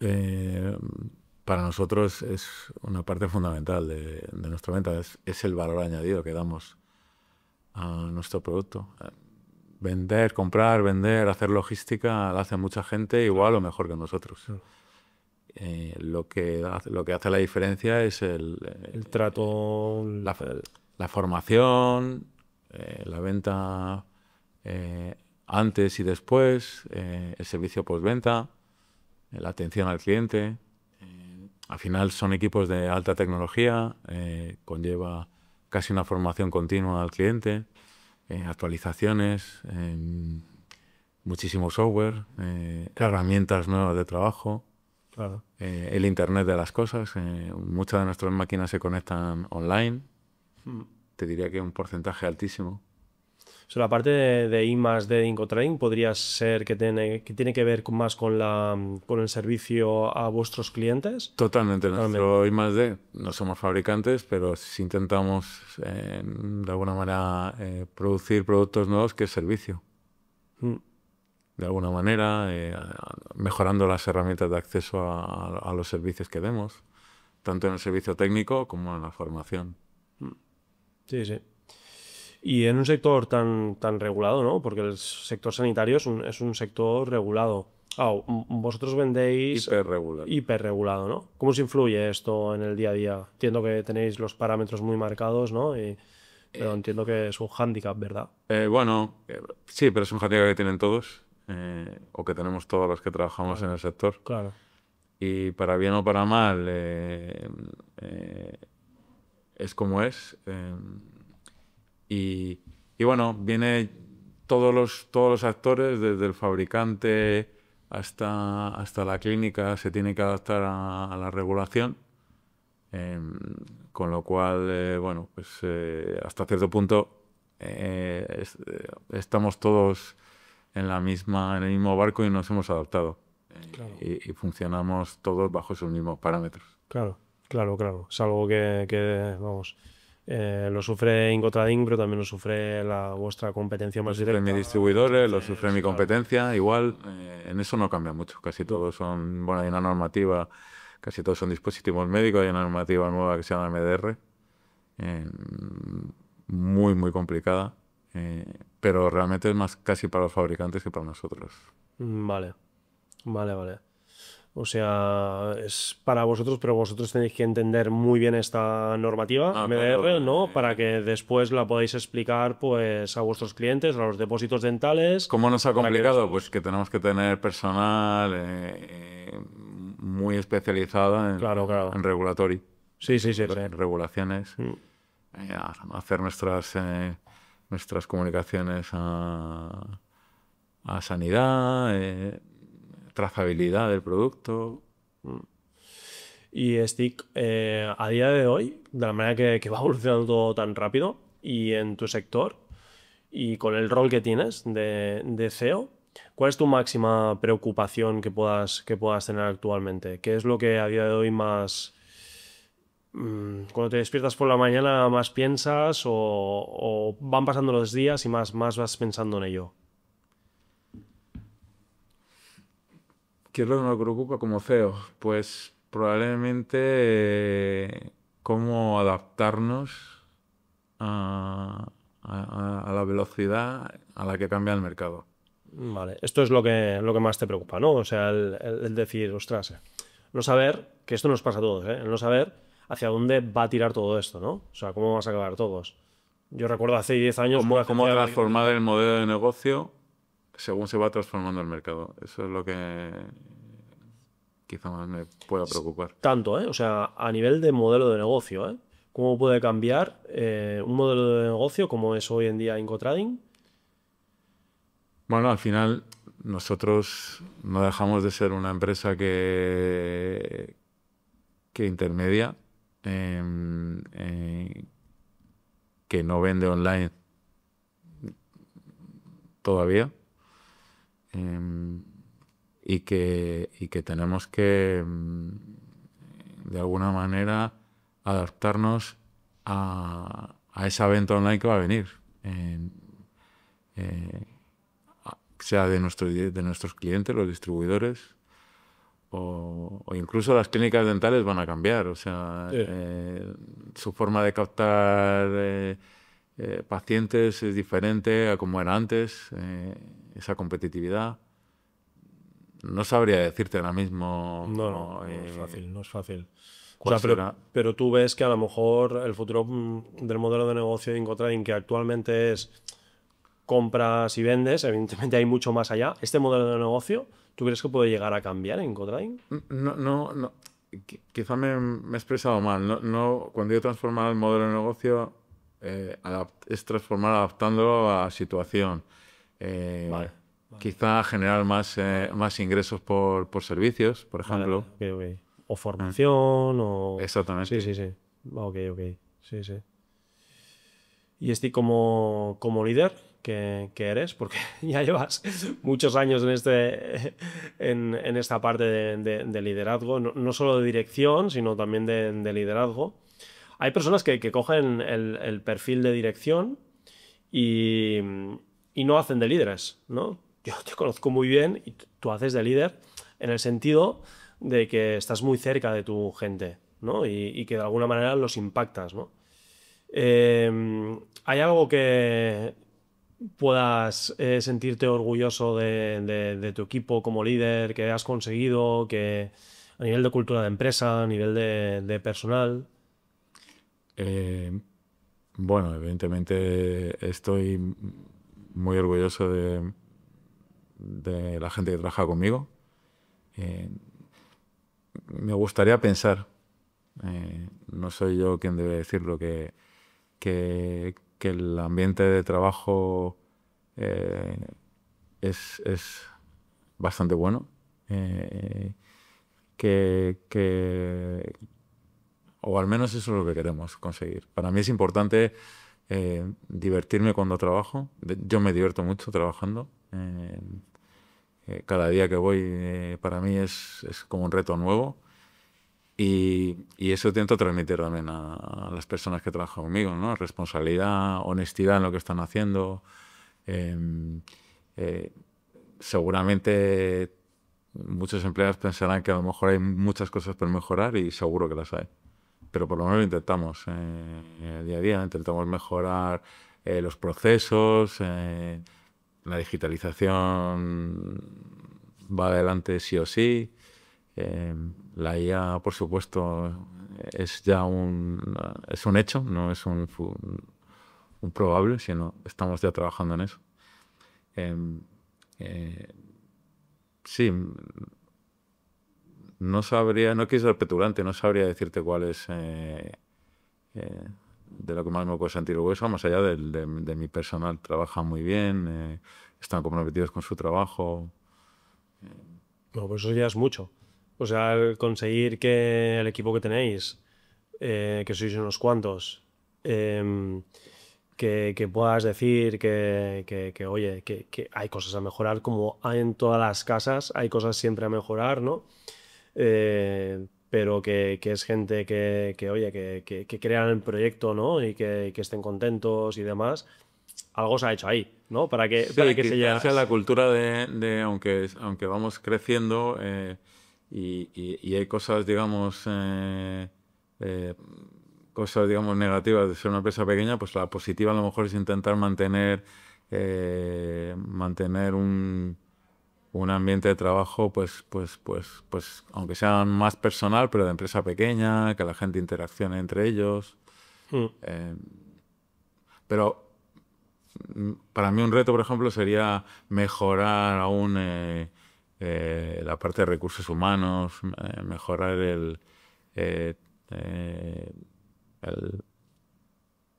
para nosotros es una parte fundamental de nuestra venta. Es el valor añadido que damos a nuestro producto. Vender, comprar, vender, hacer logística, lo hace mucha gente igual o mejor que nosotros. Lo que hace la diferencia es el trato, la formación, la venta antes y después, el servicio postventa, la atención al cliente. Al final son equipos de alta tecnología, conlleva casi una formación continua al cliente, actualizaciones, muchísimo software, herramientas nuevas de trabajo. Claro. El Internet de las cosas. Muchas de nuestras máquinas se conectan online. Te diría que un porcentaje altísimo. O sea, la parte de I+D de IncoTrading podría ser que tiene que ver más con el servicio a vuestros clientes. Totalmente. Nuestro I+D, no somos fabricantes, pero sí intentamos de alguna manera producir productos nuevos que es servicio. De alguna manera, mejorando las herramientas de acceso a los servicios que demos, tanto en el servicio técnico como en la formación. Sí, sí. Y en un sector tan regulado, ¿no? Porque el sector sanitario es un sector regulado. Vosotros vendéis Hiperregular. hiperregulado, ¿no? ¿Cómo os influye esto en el día a día? Entiendo que tenéis los parámetros muy marcados, ¿no? Pero entiendo que es un hándicap, ¿verdad? Bueno, sí, pero es un hándicap que tienen todos, o que tenemos todos los que trabajamos en el sector. Claro. Y para bien o para mal, es como es. Y bueno, viene todos los actores, desde el fabricante hasta la clínica, se tiene que adaptar a la regulación. Con lo cual, bueno, pues hasta cierto punto estamos todos en el mismo barco y nos hemos adaptado. Claro. Y funcionamos todos bajo esos mismos parámetros. Claro. Es algo que vamos, lo sufre Incotrading, pero también lo sufre vuestra competencia más Lo sufren directa. mis distribuidores, lo sufre mi competencia, igual. En eso no cambia mucho. Casi todos son, bueno, hay una normativa, casi todos son dispositivos médicos, hay una normativa nueva que se llama MDR, muy complicada, pero realmente es más casi para los fabricantes que para nosotros. Vale. O sea, es para vosotros, pero vosotros tenéis que entender muy bien esta normativa MDR, claro. ¿no? Para que después la podáis explicar, pues, a vuestros clientes, a los depósitos dentales. ¿Cómo nos ha para que- complicado? Pues que tenemos que tener personal muy especializado en Claro. Sí. en regulaciones, hacer nuestras comunicaciones a sanidad, trazabilidad del producto. Y Stick, a día de hoy, de la manera que va evolucionando todo tan rápido, y en tu sector, y con el rol que tienes de CEO, ¿cuál es tu máxima preocupación que puedas tener actualmente? ¿Qué es lo que a día de hoy más... cuando te despiertas por la mañana más piensas o van pasando los días y más vas pensando en ello? ¿Qué es lo que me preocupa como CEO? Pues probablemente cómo adaptarnos a la velocidad a la que cambia el mercado. Vale, esto es lo que más te preocupa, ¿no? O sea, el decir, ostras, no saber, que esto nos pasa a todos, ¿eh? El no saber hacia dónde va a tirar todo esto, ¿no? O sea, cómo vamos a acabar todos. Yo recuerdo hace 10 años... ¿Cómo transformar el modelo de negocio según se va transformando el mercado? Eso es lo que quizá más me pueda preocupar. Tanto, ¿eh? O sea, a nivel de modelo de negocio, ¿eh? ¿Cómo puede cambiar un modelo de negocio como es hoy en día Incotrading? Bueno, al final nosotros no dejamos de ser una empresa que intermedia, que no vende online todavía, y que tenemos que, de alguna manera, adaptarnos a esa venta online que va a venir. Sea de nuestros clientes, los distribuidores, o incluso las clínicas dentales van a cambiar. O sea, Sí. su forma de captar pacientes es diferente a como era antes, esa competitividad. No sabría decirte ahora mismo. No es fácil. O ¿Cuál sea, será? pero tú ves que a lo mejor el futuro del modelo de negocio de Incotrading, que actualmente es compras y vendes, evidentemente hay mucho más allá. Este modelo de negocio, ¿tú crees que puede llegar a cambiar en Incotrading? No. Quizá me he expresado mal. Cuando yo transformaba el modelo de negocio, es transformar adaptándolo a la situación. Vale. Quizá generar más ingresos por servicios, por ejemplo. Vale. Ok. O formación, o... Exactamente. Sí. Ok. Sí. Y estoy como líder que eres, porque ya llevas muchos años en esta parte de liderazgo, no solo de dirección, sino también de liderazgo. Hay personas que cogen el perfil de dirección y no hacen de líderes, ¿no? Yo te conozco muy bien y tú haces de líder en el sentido de que estás muy cerca de tu gente, ¿no? Y que de alguna manera los impactas, ¿no? ¿Hay algo que puedas sentirte orgulloso de tu equipo como líder, que has conseguido, que a nivel de cultura de empresa, a nivel de personal? Eh, bueno, evidentemente estoy muy orgulloso de la gente que trabaja conmigo. Eh, Me gustaría pensar, no soy yo quien debe decirlo, que el ambiente de trabajo eh, es bastante bueno. eh, que, o al menos eso es lo que queremos conseguir. Para mí es importante divertirme cuando trabajo. Yo me divierto mucho trabajando. Cada día que voy para mí es como un reto nuevo. Y eso intento transmitir también a las personas que trabajan conmigo, ¿no? Responsabilidad, honestidad en lo que están haciendo. Eh, eh, Seguramente muchos empleados pensarán que a lo mejor hay muchas cosas por mejorar y seguro que las hay. Pero por lo menos lo intentamos día a día. Intentamos mejorar los procesos. La digitalización va adelante sí o sí. La IA, por supuesto, es ya es un hecho, no es un probable, sino estamos ya trabajando en eso. Eh, sí, no sabría, no quiero ser petulante, no sabría decirte cuál es de lo que más me puedo sentir orgulloso, más allá de mi personal. Trabajan muy bien, están comprometidos con su trabajo. Bueno, pues eso ya es mucho. O sea, el conseguir que el equipo que tenéis, que sois unos cuantos, que puedas decir oye, que hay cosas a mejorar, como hay en todas las casas, hay cosas siempre a mejorar, ¿no? Pero que es gente oye, que crean el proyecto, ¿no? Y que estén contentos y demás. Algo se ha hecho ahí, ¿no? Para Sí, que se llegue. quizás sea la cultura aunque vamos creciendo y hay cosas, digamos, cosas, digamos, negativas de ser una empresa pequeña, pues la positiva a lo mejor es intentar mantener un ambiente de trabajo, pues, aunque sea más personal, pero de empresa pequeña, que la gente interaccione entre ellos. Mm. Pero para mí un reto, por ejemplo, sería mejorar aún la parte de recursos humanos, mejorar eh, eh, el,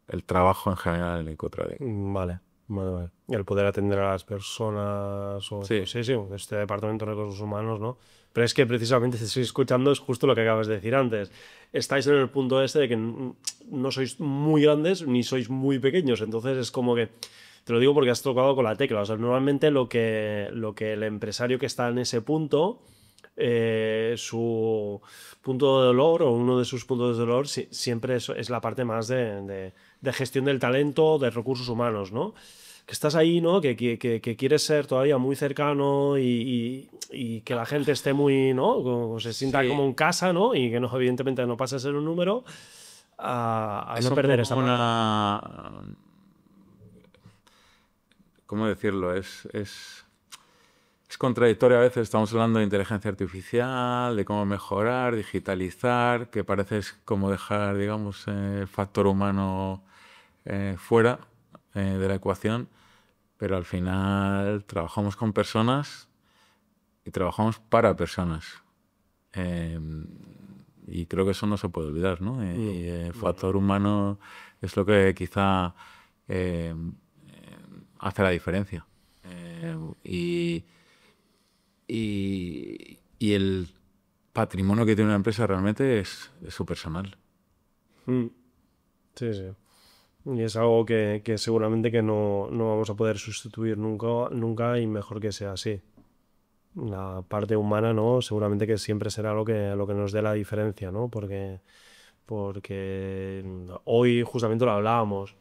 el trabajo en general en Ecotrading. Vale, vale, vale. El poder atender a las personas, o Sí, pues sí, sí, este departamento de recursos humanos, ¿no? Pero es que precisamente te estoy escuchando, es justo lo que acabas de decir antes. Estáis en el punto este de que no sois muy grandes ni sois muy pequeños, entonces es como que, te lo digo porque has tocado con la tecla, o sea, normalmente lo que el empresario que está en ese punto, su punto de dolor o uno de sus puntos de dolor siempre es la parte más de gestión del talento, de recursos humanos, ¿no? Que estás ahí, ¿no? Que quieres ser todavía muy cercano y que la gente esté muy, ¿no? Como se sienta como sí, en casa, ¿no? Y que no, evidentemente no pase a ser un número, a es no un perder poco esa parte. ¿cómo decirlo? Es contradictorio a veces. Estamos hablando de inteligencia artificial, de cómo mejorar, digitalizar, que parece es como dejar, digamos, el factor humano fuera de la ecuación, pero al final trabajamos con personas y trabajamos para personas. Eh, y creo que eso no se puede olvidar, ¿no? No, Y el no, factor humano es lo que quizá eh, hace la diferencia. Y y el patrimonio que tiene una empresa realmente es su personal. no. Sí, sí. Y es algo que seguramente que no vamos a poder sustituir nunca, nunca y mejor que sea así. La parte humana, ¿no? Seguramente que siempre será lo que nos dé la diferencia, ¿no? Porque hoy justamente lo hablábamos.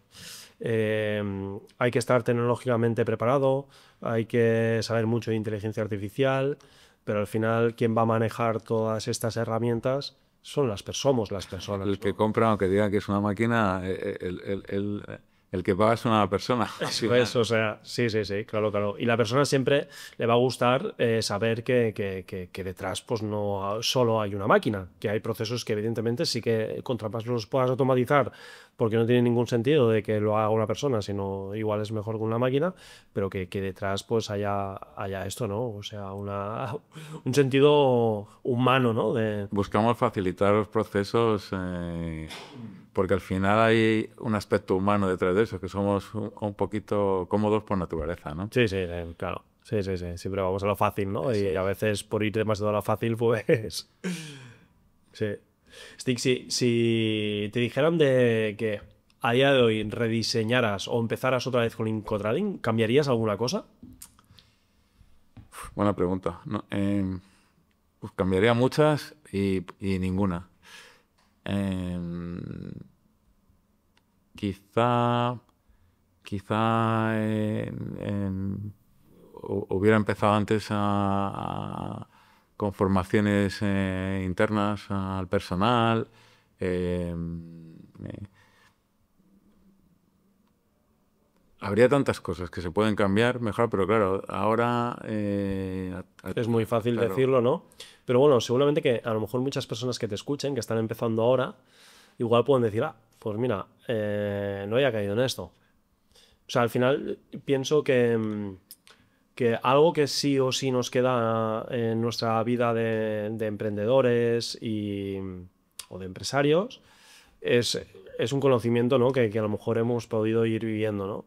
Hay que estar tecnológicamente preparado, hay que saber mucho de inteligencia artificial, pero al final quien va a manejar todas estas herramientas somos las personas. El que compra, aunque diga que es una máquina, el que paga es una persona. Eso es, o sea, sí, claro. Y la persona siempre le va a gustar saber que detrás pues no solo hay una máquina, que hay procesos que evidentemente sí que contra más los puedas automatizar, porque no tiene ningún sentido de que lo haga una persona, sino igual es mejor que una máquina, pero que detrás pues haya esto, ¿no? O sea, un sentido humano, ¿no? Buscamos facilitar los procesos porque al final hay un aspecto humano detrás de eso, que somos un poquito cómodos por naturaleza, ¿no? Sí, claro. Sí. Siempre vamos a lo fácil, ¿no? Sí. Y a veces por ir demasiado a lo fácil, pues... Sí. Stick, si te dijeran de que a día de hoy rediseñaras o empezaras otra vez con IncoTrading, ¿cambiarías alguna cosa? Buena pregunta. No, pues cambiaría muchas y ninguna. Quizá hubiera empezado antes con formaciones internas al personal. Habría tantas cosas que se pueden cambiar mejor, pero claro, ahora... es muy fácil claro. decirlo, ¿no? Pero bueno, seguramente que a lo mejor muchas personas que te escuchen, que están empezando ahora, igual pueden decir, pues mira, no había caído en esto. O sea, al final pienso que algo que sí o sí nos queda en nuestra vida de emprendedores o de empresarios es un conocimiento, ¿no? que a lo mejor hemos podido ir viviendo, ¿no?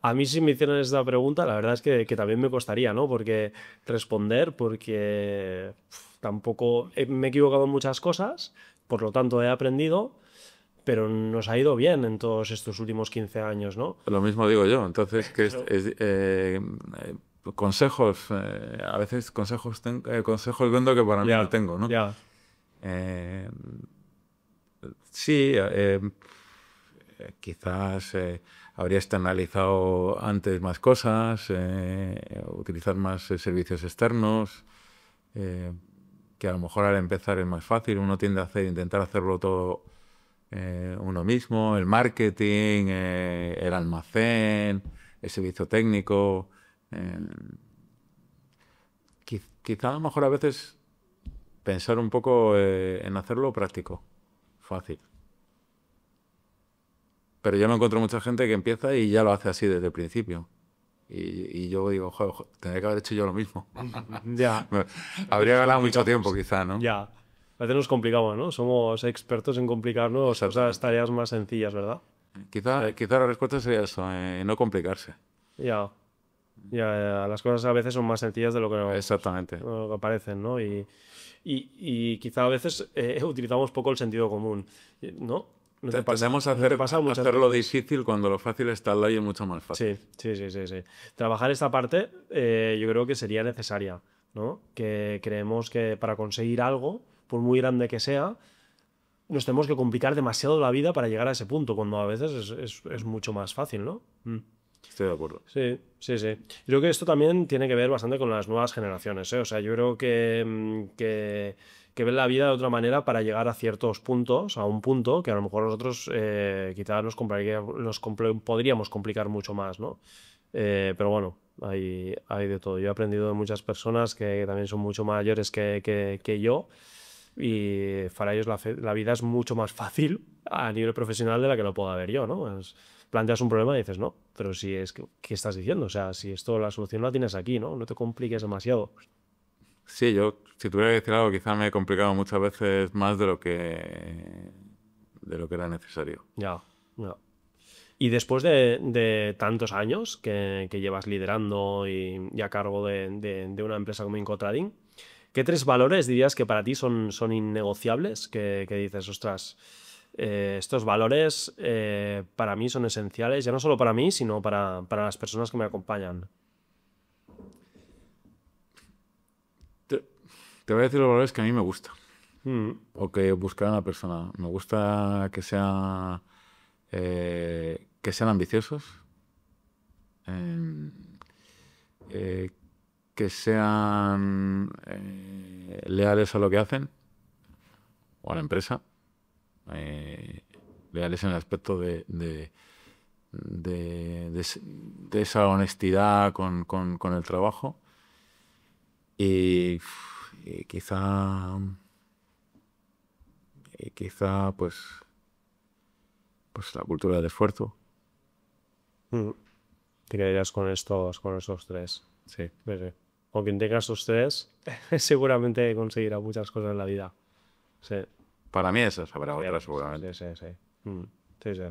A mí si me hicieran esta pregunta, la verdad es que también me costaría, ¿no? Porque tampoco me he equivocado en muchas cosas, por lo tanto he aprendido, pero nos ha ido bien en todos estos últimos 15 años, ¿no? Lo mismo digo yo. Entonces, consejos, a veces consejos vendo que para mí no tengo, ¿no? Ya. Sí, quizás habría externalizado antes más cosas, utilizar más servicios externos, que a lo mejor al empezar es más fácil. Uno tiende a intentar hacerlo todo uno mismo, el marketing, el almacén, el servicio técnico. Quizá a lo mejor a veces pensar un poco en hacerlo práctico, fácil. Pero yo me encuentro mucha gente que empieza y ya lo hace así desde el principio. Y yo digo, joder, tendría que haber hecho yo lo mismo. Ya. Habría ganado mucho tiempo, quizá, ¿no? Ya. A veces nos complicamos, ¿no? Somos expertos en complicarnos tareas más sencillas, ¿verdad? Quizá la respuesta sería eso, no complicarse. Ya. Las cosas a veces son más sencillas de lo que, Exactamente. Lo que parecen, ¿no? Y quizá a veces utilizamos poco el sentido común, ¿no? Tendemos a hacerlo difícil cuando lo fácil está al lado y es mucho más fácil. Sí. Trabajar esta parte yo creo que sería necesaria, ¿no? Que creemos que para conseguir algo, por muy grande que sea, nos tenemos que complicar demasiado la vida para llegar a ese punto, cuando a veces es mucho más fácil, ¿no? Estoy de acuerdo. Sí. Creo que esto también tiene que ver bastante con las nuevas generaciones, ¿eh? O sea, yo creo que ven la vida de otra manera para llegar a ciertos puntos, a un punto que a lo mejor nosotros quizás podríamos complicar mucho más, ¿no? Pero bueno, hay de todo. Yo he aprendido de muchas personas que también son mucho mayores que yo, y para ellos la vida es mucho más fácil a nivel profesional de la que lo pueda ver yo, ¿no? Planteas un problema y dices, no, pero si es que, ¿qué estás diciendo? O sea, si la solución la tienes aquí, ¿no? No te compliques demasiado. Sí, yo, si tuviera que decir algo, quizá me he complicado muchas veces más de lo que era necesario. Ya. Y después de tantos años que llevas liderando y a cargo de una empresa como IncoTrading, ¿qué 3 valores dirías que para ti son innegociables? Que dices, ostras, estos valores para mí son esenciales, ya no solo para mí, sino para las personas que me acompañan. Te voy a decir los valores que a mí me gustan. O que buscar a una persona. Me gusta que sean ambiciosos, que sean leales a lo que hacen, a la empresa, leales en el aspecto de esa honestidad con el trabajo y quizá pues la cultura del esfuerzo. Te quedarías con estos tres. Sí. Sí, sí. Con quien tenga estos tres, seguramente conseguirá muchas cosas en la vida. Sí. Para mí esa habrá otra seguramente. Sí, sí, sí. Sí, sí.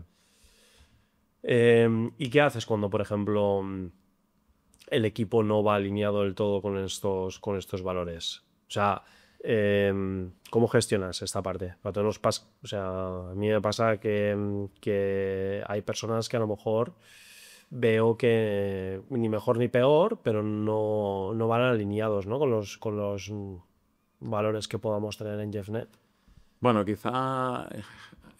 ¿Y qué haces cuando, por ejemplo, el equipo no va alineado del todo con estos valores? O sea, ¿cómo gestionas esta parte? A todos nos pasa, o sea, a mí me pasa que hay personas que a lo mejor veo que ni mejor ni peor, pero no van alineados, ¿no? con los valores que podamos tener en JeffNet. Bueno, quizá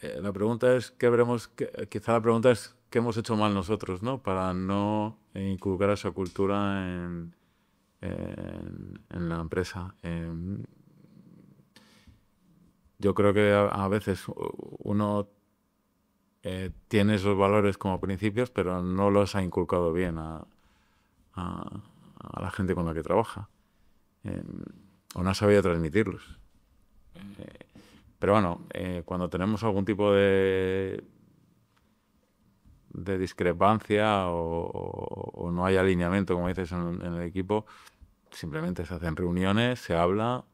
la pregunta es quizá la pregunta es qué hemos hecho mal nosotros, ¿no? Para no inculcar esa cultura en la empresa. Yo creo que a veces uno tiene esos valores como principios, pero no los ha inculcado bien a la gente con la que trabaja. O no ha sabido transmitirlos. Pero bueno, cuando tenemos algún tipo de discrepancia o no hay alineamiento, como dices, en el equipo, simplemente se hacen reuniones, se habla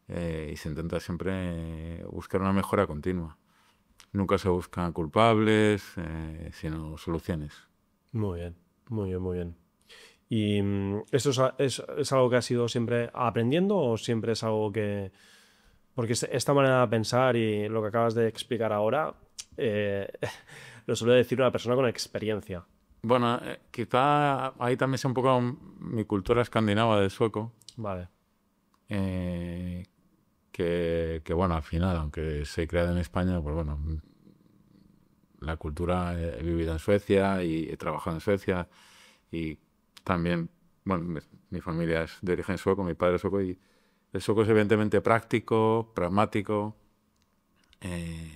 y se intenta siempre buscar una mejora continua. Nunca se buscan culpables, sino soluciones. Muy bien, muy bien, muy bien. ¿Y esto es algo que has ido siempre aprendiendo o siempre es algo que... Porque esta manera de pensar y lo que acabas de explicar ahora lo suele decir una persona con experiencia. Bueno, quizá ahí también sea un poco mi cultura escandinava del sueco. Vale. Que bueno, al final, aunque soy creado en España, pues bueno, la cultura, he vivido en Suecia y he trabajado en Suecia y también, bueno, mi familia es de origen sueco, mi padre es sueco y el sueco es evidentemente práctico, pragmático. ¿Qué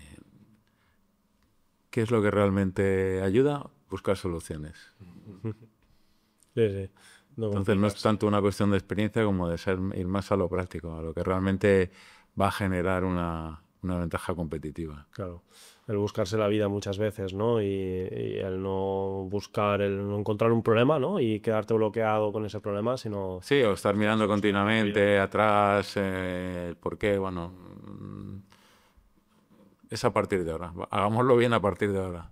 es lo que realmente ayuda? Buscar soluciones. Sí, sí. Entonces no es tanto una cuestión de experiencia como de ir más a lo práctico, a lo que realmente va a generar una ventaja competitiva. Claro, el buscarse la vida muchas veces, ¿no? Y el no buscar, el no encontrar un problema, ¿no? Y quedarte bloqueado con ese problema, sino... Sí, o estar mirando continuamente atrás, el por qué, bueno, es a partir de ahora. Hagámoslo bien a partir de ahora.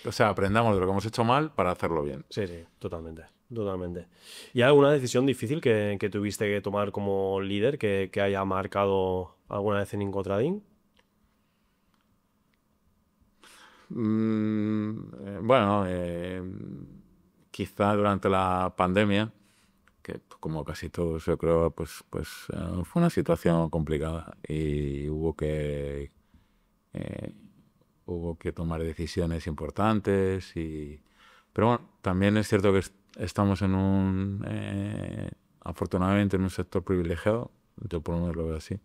O sea, aprendamos de lo que hemos hecho mal para hacerlo bien. Sí, sí, totalmente, totalmente. ¿Y hay alguna decisión difícil que tuviste que tomar como líder que haya marcado alguna vez en IncoTrading? Bueno, quizá durante la pandemia, que como casi todos yo creo, pues fue una situación complicada y hubo que tomar decisiones importantes pero bueno, también es cierto que estamos afortunadamente en un sector privilegiado, yo por lo menos lo veo así.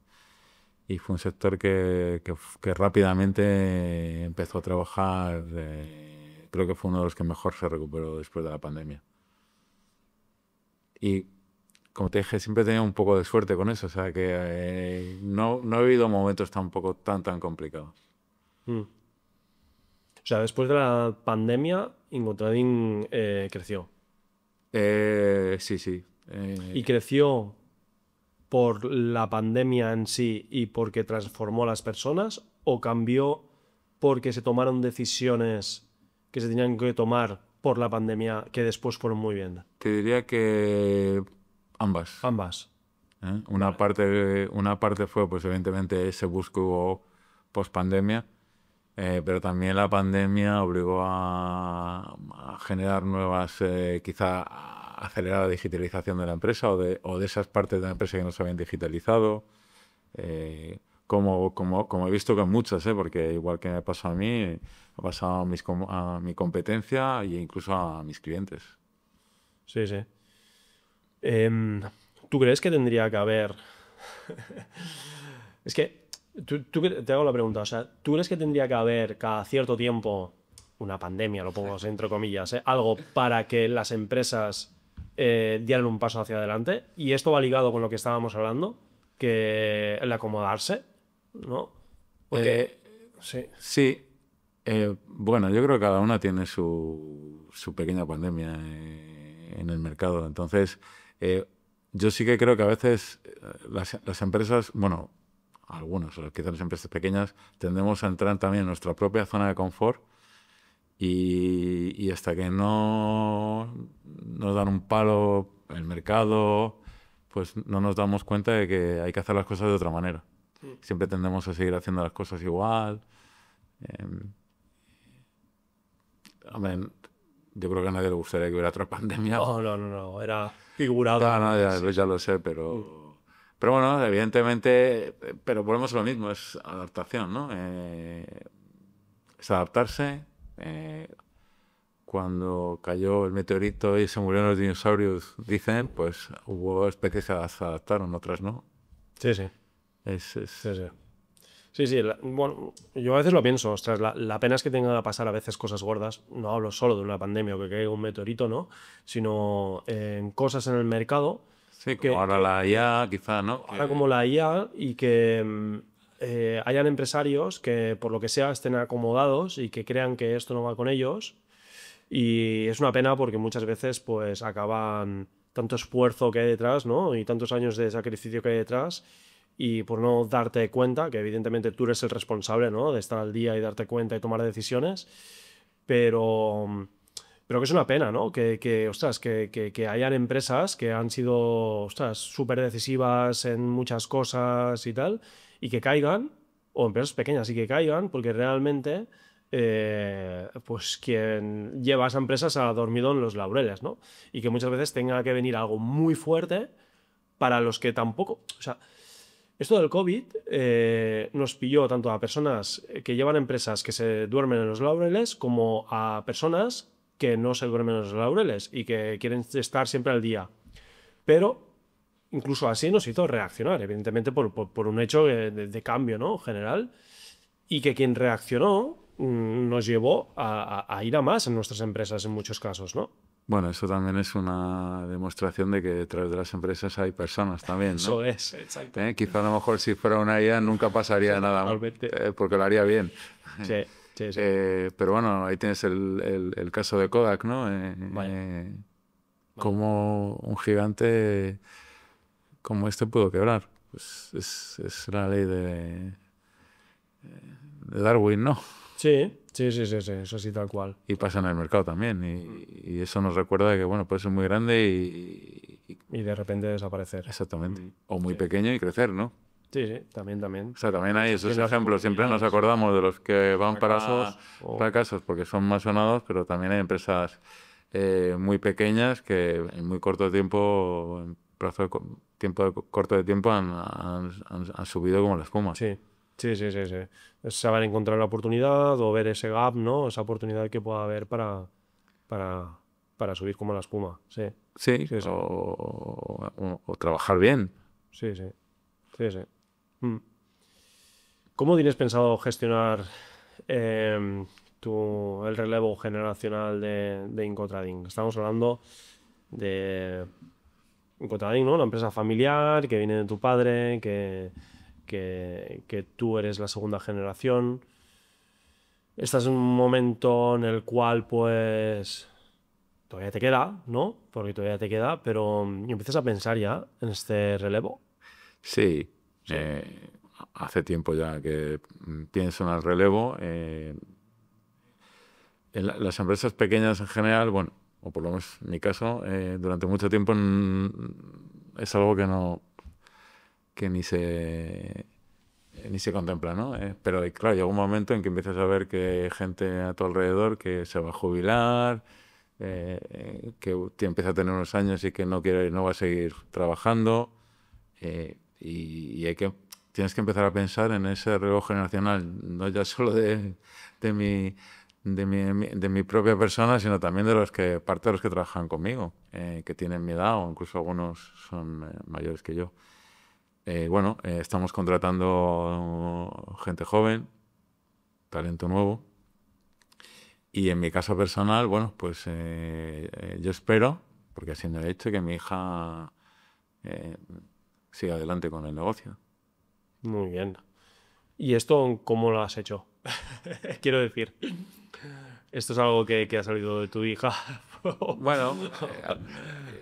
Y fue un sector que rápidamente empezó a trabajar, creo que fue uno de los que mejor se recuperó después de la pandemia. Y como te dije, siempre he tenido un poco de suerte con eso, o sea que no he vivido momentos tampoco tan complicados. O sea, después de la pandemia, IncoTrading creció. Sí. ¿Y creció por la pandemia en sí y porque transformó a las personas? ¿O cambió porque se tomaron decisiones que se tenían que tomar por la pandemia que después fueron muy bien? Te diría que ambas. Ambas. Una parte fue, pues evidentemente, ese bus que hubo post-pandemia, pero también la pandemia obligó a generar nuevas, quizá a acelerar la digitalización de la empresa o de esas partes de la empresa que no se habían digitalizado. Como he visto que muchas, porque igual que me pasó a mí, ha pasado a mi competencia e incluso a mis clientes. Sí, sí. ¿Tú crees que tendría que haber... Es que Te hago la pregunta, o sea, ¿tú crees que tendría que haber cada cierto tiempo una pandemia, lo pongo entre comillas, algo para que las empresas dieran un paso hacia adelante? Y esto va ligado con lo que estábamos hablando, que el acomodarse, ¿no? Porque, sí. Sí. Bueno, yo creo que cada una tiene su pequeña pandemia en el mercado. Entonces, yo sí que creo que a veces las empresas, bueno, algunos, o quizás las empresas pequeñas, tendemos a entrar también en nuestra propia zona de confort y hasta que no nos dan un palo el mercado, pues no nos damos cuenta de que hay que hacer las cosas de otra manera. Siempre tendemos a seguir haciendo las cosas igual. Hombre, yo creo que a nadie le gustaría que hubiera otra pandemia. No, era figurado. Ya lo sé, pero bueno, evidentemente, pero volvemos a lo mismo, es adaptación, ¿no? Es adaptarse. Cuando cayó el meteorito y se murieron los dinosaurios, dicen, pues hubo especies que se adaptaron, otras no. Sí, sí. Sí. Sí, bueno, yo a veces lo pienso, ostras, la pena es que tenga que pasar a veces cosas gordas. No hablo solo de una pandemia o que caiga un meteorito, ¿no? Sino en cosas en el mercado. Sí, como ahora la IA, quizá, ¿no? Ahora como la IA y que hayan empresarios que por lo que sea estén acomodados y que crean que esto no va con ellos. Y es una pena porque muchas veces pues acaban tanto esfuerzo que hay detrás, ¿no? Y tantos años de sacrificio que hay detrás. Y por no darte cuenta, que evidentemente tú eres el responsable, ¿no? De estar al día y darte cuenta y tomar decisiones, pero que es una pena, ¿no? Ostras, que hayan empresas que han sido, ostras, súper decisivas en muchas cosas y tal, y que caigan, o empresas pequeñas y que caigan, porque realmente, pues quien lleva a esa empresa se ha dormido en los laureles, ¿no? Y que muchas veces tenga que venir algo muy fuerte para los que tampoco, o sea, esto del COVID nos pilló tanto a personas que llevan empresas que se duermen en los laureles como a personas que no se duermen en los laureles y que quieren estar siempre al día. Pero incluso así nos hizo reaccionar, evidentemente por un hecho de cambio, ¿no? General. Y que quien reaccionó nos llevó a ir a más en nuestras empresas en muchos casos, ¿no? Bueno, eso también es una demostración de que detrás de las empresas hay personas también, ¿no? Eso es, exacto. Quizá a lo mejor si fuera una IA nunca pasaría nada, porque lo haría bien. Sí. Pero bueno, ahí tienes el caso de Kodak, ¿no? Como un gigante como este pudo quebrar. Pues es la ley de Darwin, ¿no? Sí, eso sí, tal cual. Y pasa en el mercado también. Y eso nos recuerda que, bueno, puede ser muy grande y de repente desaparecer. Exactamente. O muy pequeño y crecer, ¿no? Sí, también. O sea, también hay esos ejemplos. Siempre nos acordamos de los que van para fracasos porque son más sonados, pero también hay empresas muy pequeñas que en muy corto tiempo, en plazo corto de tiempo, han subido como la espuma. Sí. Es saber encontrar la oportunidad o ver ese gap, ¿no? Esa oportunidad que pueda haber para subir como la espuma. Sí. O trabajar bien. Sí. ¿Cómo tienes pensado gestionar el relevo generacional de Incotrading? Estamos hablando de Incotrading, ¿no? Una empresa familiar que viene de tu padre, que tú eres la segunda generación. Estás en un momento en el cual, pues, todavía te queda, ¿no? Porque todavía te queda, pero empiezas a pensar ya en este relevo. Sí. Hace tiempo ya que pienso en el relevo. En las empresas pequeñas en general, bueno, o por lo menos en mi caso, durante mucho tiempo es algo que ni se contempla, ¿no? Pero claro, llega un momento en que empiezas a ver que hay gente a tu alrededor que se va a jubilar, que empieza a tener unos años y que no va a seguir trabajando, y tienes que empezar a pensar en ese relevo generacional, no ya solo de mi propia persona, sino también de parte de los que trabajan conmigo, que tienen mi edad o incluso algunos son mayores que yo. bueno, estamos contratando gente joven, talento nuevo. Y en mi caso personal, bueno, pues yo espero, porque así me lo he hecho, que mi hija siga adelante con el negocio. Muy bien. ¿Y esto cómo lo has hecho? Quiero decir, ¿esto es algo que ha salido de tu hija? Bueno,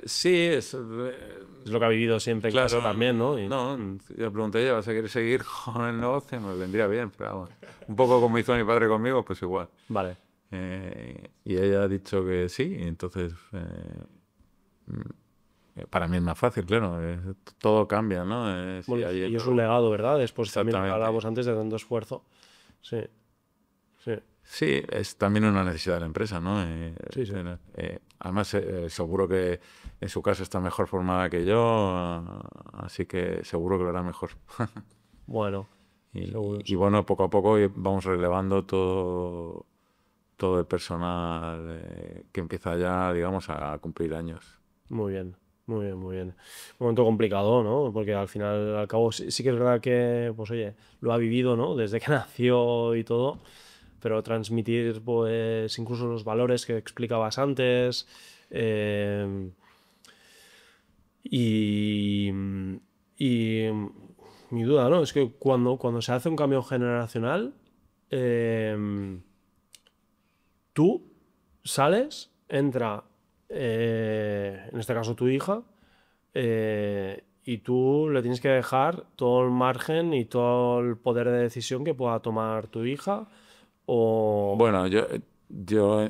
sí, Es lo que ha vivido siempre en claro, casa también, ¿no? no, yo le pregunté a ella, ¿vas a querer seguir con el negocio? Me vendría bien, pero vamos, un poco como hizo mi padre conmigo, pues igual. Vale. Y ella ha dicho que sí, y entonces para mí es más fácil, claro, todo cambia, ¿no? Si Bueno, hay y es un legado, ¿verdad? Después también Exactamente. hablábamos antes de tanto esfuerzo. Sí, sí, Sí, es también una necesidad de la empresa, ¿no? sí, sí. Además, seguro que en su caso está mejor formada que yo, así que seguro que lo hará mejor. Bueno, Y, seguro. y bueno, poco a poco vamos relevando todo el personal que empieza ya, digamos, a cumplir años. Muy bien, muy bien, muy bien. Un momento complicado, ¿no? Porque al final, al cabo, sí, sí que es verdad que, pues oye, lo ha vivido, ¿no? Desde que nació y todo, pero transmitir, pues, incluso los valores que explicabas antes, eh, y, y mi duda, ¿no? Es que cuando se hace un cambio generacional, eh, tú sales, entra, en este caso tu hija, y tú le tienes que dejar todo el margen y todo el poder de decisión que pueda tomar tu hija, o... Bueno, yo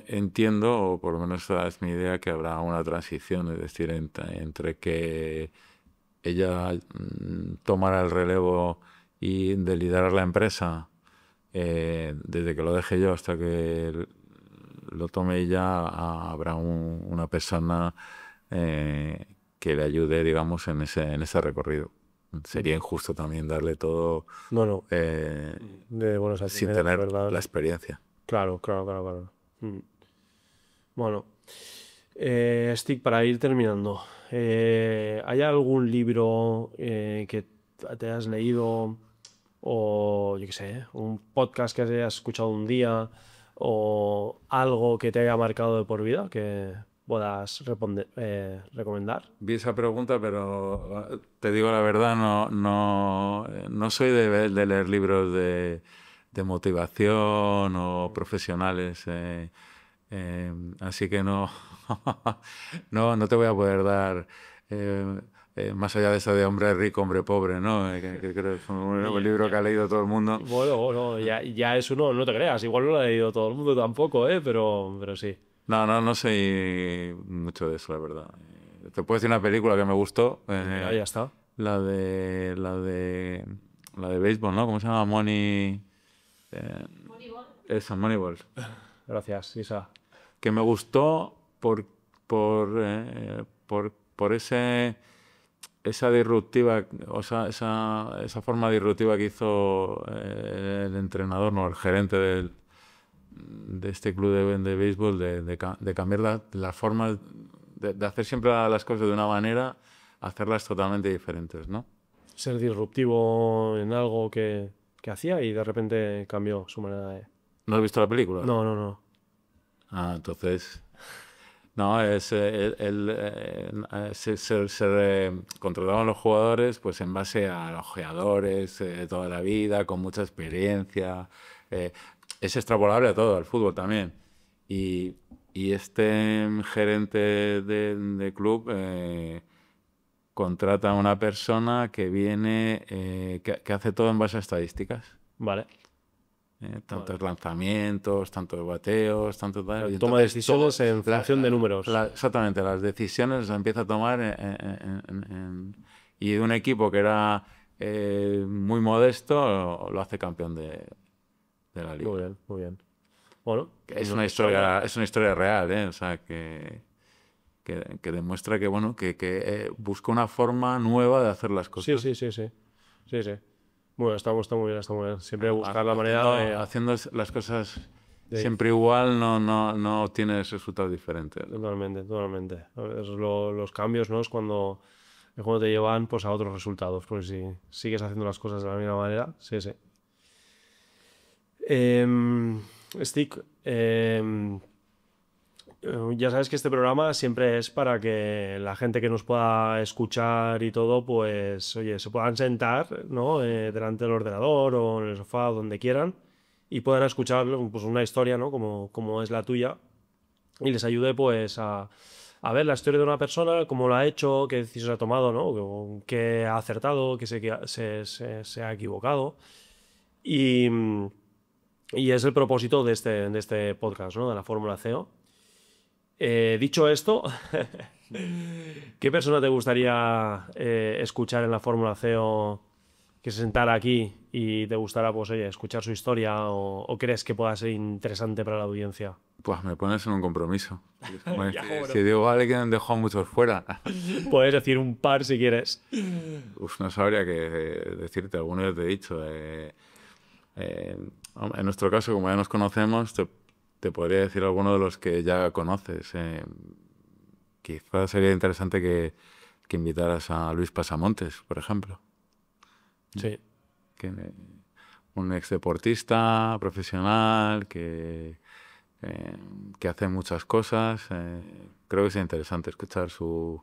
entiendo, o por lo menos esa es mi idea, que habrá una transición, es decir, entre que ella tomara el relevo y de liderar la empresa, desde que lo deje yo hasta que lo tome ella, habrá una persona que le ayude, digamos, en ese recorrido. Sería injusto también darle todo No, no, eh, de buenos a sin primeras, tener ¿verdad? la experiencia. Claro, claro, claro, claro. Mm. Bueno, Stick, para ir terminando, ¿hay algún libro que te hayas leído, o yo qué sé, un podcast que hayas escuchado un día, o algo que te haya marcado de por vida que puedas recomendar? Vi esa pregunta, pero te digo la verdad, no soy de leer libros de motivación o profesionales, así que no, no te voy a poder dar más allá de esa de hombre rico, hombre pobre, ¿no? Que creo que es un libro que ha leído todo el mundo. Bueno, bueno, ya es uno, no te creas, igual no lo ha leído todo el mundo tampoco, pero sí. No soy mucho de eso, la verdad. Te puedo decir una película que me gustó. Pues mira, ya está. La de béisbol, ¿no? ¿Cómo se llama? Eh, Esa, Moneyball. Gracias, Isa. Que me gustó por esa disruptiva, o sea, esa forma disruptiva que hizo el entrenador, no, el gerente de este club de béisbol, de cambiar las formas, de hacer siempre las cosas de una manera, hacerlas totalmente diferentes, ¿no? Ser disruptivo en algo que hacía y de repente cambió su manera de... ¿No has visto la película? No, no, no. Entonces... No, se contrataban los jugadores pues en base a los jugadores de toda la vida, con mucha experiencia. Es extrapolable a todo, al fútbol también. Y este gerente de club contrata a una persona que viene, que hace todo en base a estadísticas. Vale. Tantos lanzamientos, tantos bateos, tanto tal. Y Toma entonces decisiones en función de números. exactamente, las decisiones las empieza a tomar y de un equipo que era muy modesto lo hace campeón de la liga. Muy bien, muy bien. Bueno, Es una historia real, ¿eh? O sea, que demuestra que, bueno, que busca una forma nueva de hacer las cosas. sí. Sí, sí. Bueno, está muy bien, está muy bien. Siempre buscar la manera de... Haciendo las cosas siempre igual no tienes resultados diferentes. Totalmente, totalmente. Los cambios, ¿no? Es cuando Es cuando te llevan pues, a otros resultados. Pues si sigues haciendo las cosas de la misma manera, sí, sí. Stick, ya sabes que este programa siempre es para que la gente que nos pueda escuchar y todo, pues, oye, se puedan sentar, ¿no? Delante del ordenador o en el sofá o donde quieran y puedan escuchar pues, una historia, ¿no? Como es la tuya y les ayude, pues, a ver la historia de una persona, cómo lo ha hecho, qué decisiones ha tomado, ¿no? Qué ha acertado, qué se ha equivocado. Y es el propósito de este podcast, ¿no? De la Fórmula CEO. Dicho esto, ¿qué persona te gustaría escuchar en la Fórmula CEO que se sentara aquí y te gustara, pues, oye, escuchar su historia o crees que pueda ser interesante para la audiencia? Pues me pones en un compromiso. Ya, Si, bueno. si digo, vale, que han dejado muchos fuera. Puedes decir un par si quieres. Uf, no sabría qué decirte, alguno ya te he dicho. En nuestro caso, como ya nos conocemos, te podría decir alguno de los que ya conoces. Quizás sería interesante que invitaras a Luis Pasamontes, por ejemplo. Sí. Un ex deportista profesional que hace muchas cosas. Creo que es interesante escuchar su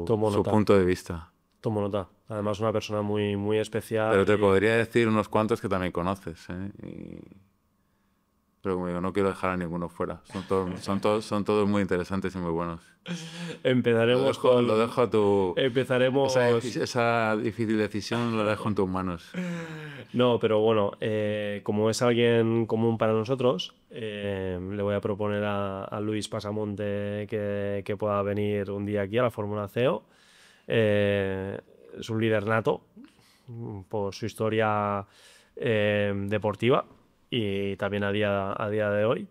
punto de vista. Tomo nota. Además, una persona muy, muy especial. Pero te podría decir unos cuantos que también conoces. Pero como digo, no quiero dejar a ninguno fuera. Son todos muy interesantes y muy buenos. Empezaremos lo dejo a tu... Empezaremos... Esa difícil decisión la dejo en tus manos. No, pero bueno, como es alguien común para nosotros, le voy a proponer a Luis Pasamonte que pueda venir un día aquí a la Fórmula CEO. Es un líder nato por su historia deportiva y también a día de hoy.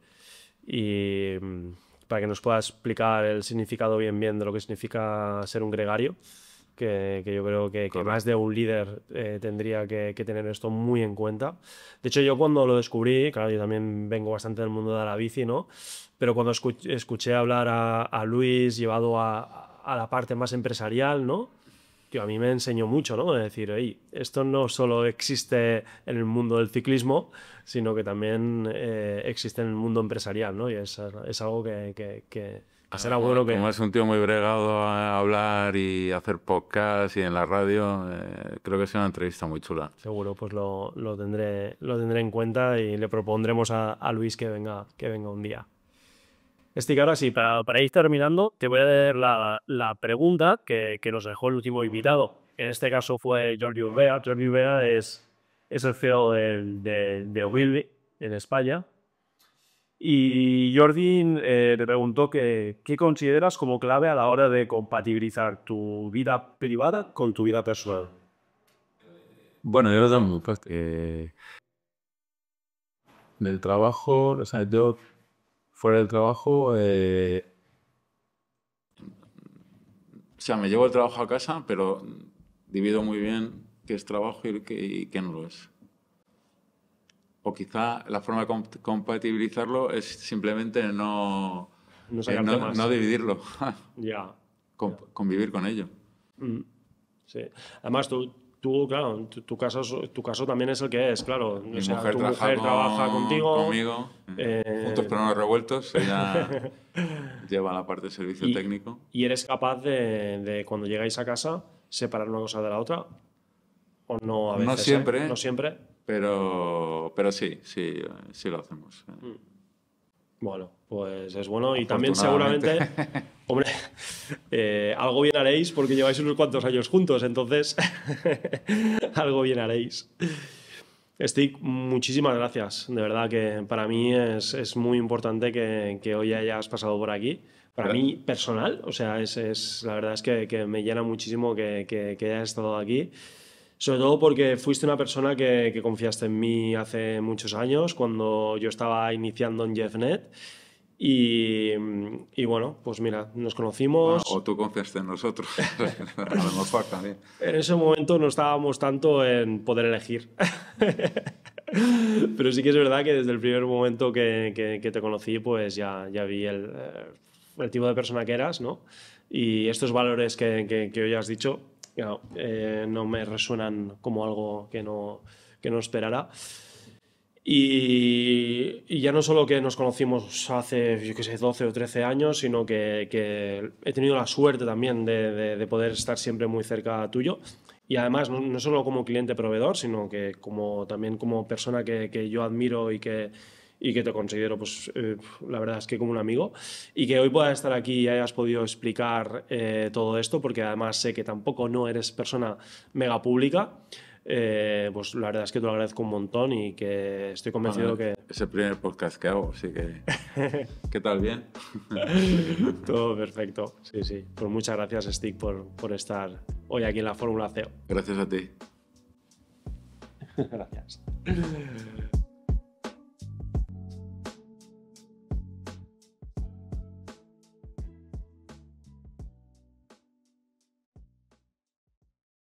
Y para que nos pueda explicar el significado bien de lo que significa ser un gregario, que yo creo que más de un líder tendría que tener esto muy en cuenta. De hecho, yo cuando lo descubrí, claro, yo también vengo bastante del mundo de la bici, ¿no? Pero cuando escuché hablar a Luis llevado a la parte más empresarial, ¿no? Que a mí me enseñó mucho, ¿no? Es decir, hey, esto no solo existe en el mundo del ciclismo, sino que también existe en el mundo empresarial, ¿no? Y es algo que será bueno que... Como es un tío muy bregado a hablar y hacer podcast y en la radio, creo que es una entrevista muy chula. Seguro, pues lo tendré en cuenta y le propondremos a Luis que venga un día. Ahora sí, para ir terminando, te voy a leer la pregunta que nos dejó el último invitado. En este caso fue Jordi Urbea. Jordi Urbea es el CEO de Ogilvy en España. Y Jordi le preguntó qué consideras como clave a la hora de compatibilizar tu vida privada con tu vida personal. Bueno, yo lo tengo muy fácil. Del trabajo, o sea, yo fuera del trabajo, o sea, me llevo el trabajo a casa, pero divido muy bien qué es trabajo y qué no lo es. O quizá la forma de compatibilizarlo es simplemente no dividirlo. Ya. Convivir con ello. Sí. Además, tú claro, tu caso también es el que es, claro. Mi o sea, mujer tu mujer trabaja conmigo. Juntos pero no revueltos. Ella lleva la parte de servicio técnico. ¿Y eres capaz de, cuando llegáis a casa, separar una cosa de la otra? ¿O no a veces? No siempre. No siempre. Pero sí lo hacemos. Bueno, pues es bueno y también seguramente, hombre, algo bien haréis porque lleváis unos cuantos años juntos, entonces algo bien haréis. Stick, muchísimas gracias. De verdad que para mí es muy importante que hoy hayas pasado por aquí. Para mí personal, o sea, la verdad es que me llena muchísimo que hayas estado aquí. Sobre todo porque fuiste una persona que confiaste en mí hace muchos años, cuando yo estaba iniciando en JeffNet. Y bueno, pues mira, nos conocimos. Bueno, o tú confiaste en nosotros. A lo mejor también. En ese momento no estábamos tanto en poder elegir. Pero sí que es verdad que desde el primer momento que te conocí, pues ya vi el el tipo de persona que eras, ¿no? Y estos valores que hoy has dicho, claro, no me resuenan como algo que no esperara. Y ya no solo que nos conocimos hace, yo qué sé, 12 o 13 años, sino que he tenido la suerte también de poder estar siempre muy cerca tuyo. Y además, no solo como cliente proveedor, sino que también como persona que yo admiro y que te considero, pues, la verdad es que como un amigo. Y que hoy puedas estar aquí y hayas podido explicar todo esto, porque además sé que tampoco no eres persona mega pública. Pues la verdad es que te lo agradezco un montón y que estoy convencido que... Es el primer podcast que hago, así que... ¿Qué tal? ¿Bien? Todo perfecto, sí, sí. Pues muchas gracias, Stig, por estar hoy aquí en la Fórmula CEO. Gracias a ti. Gracias.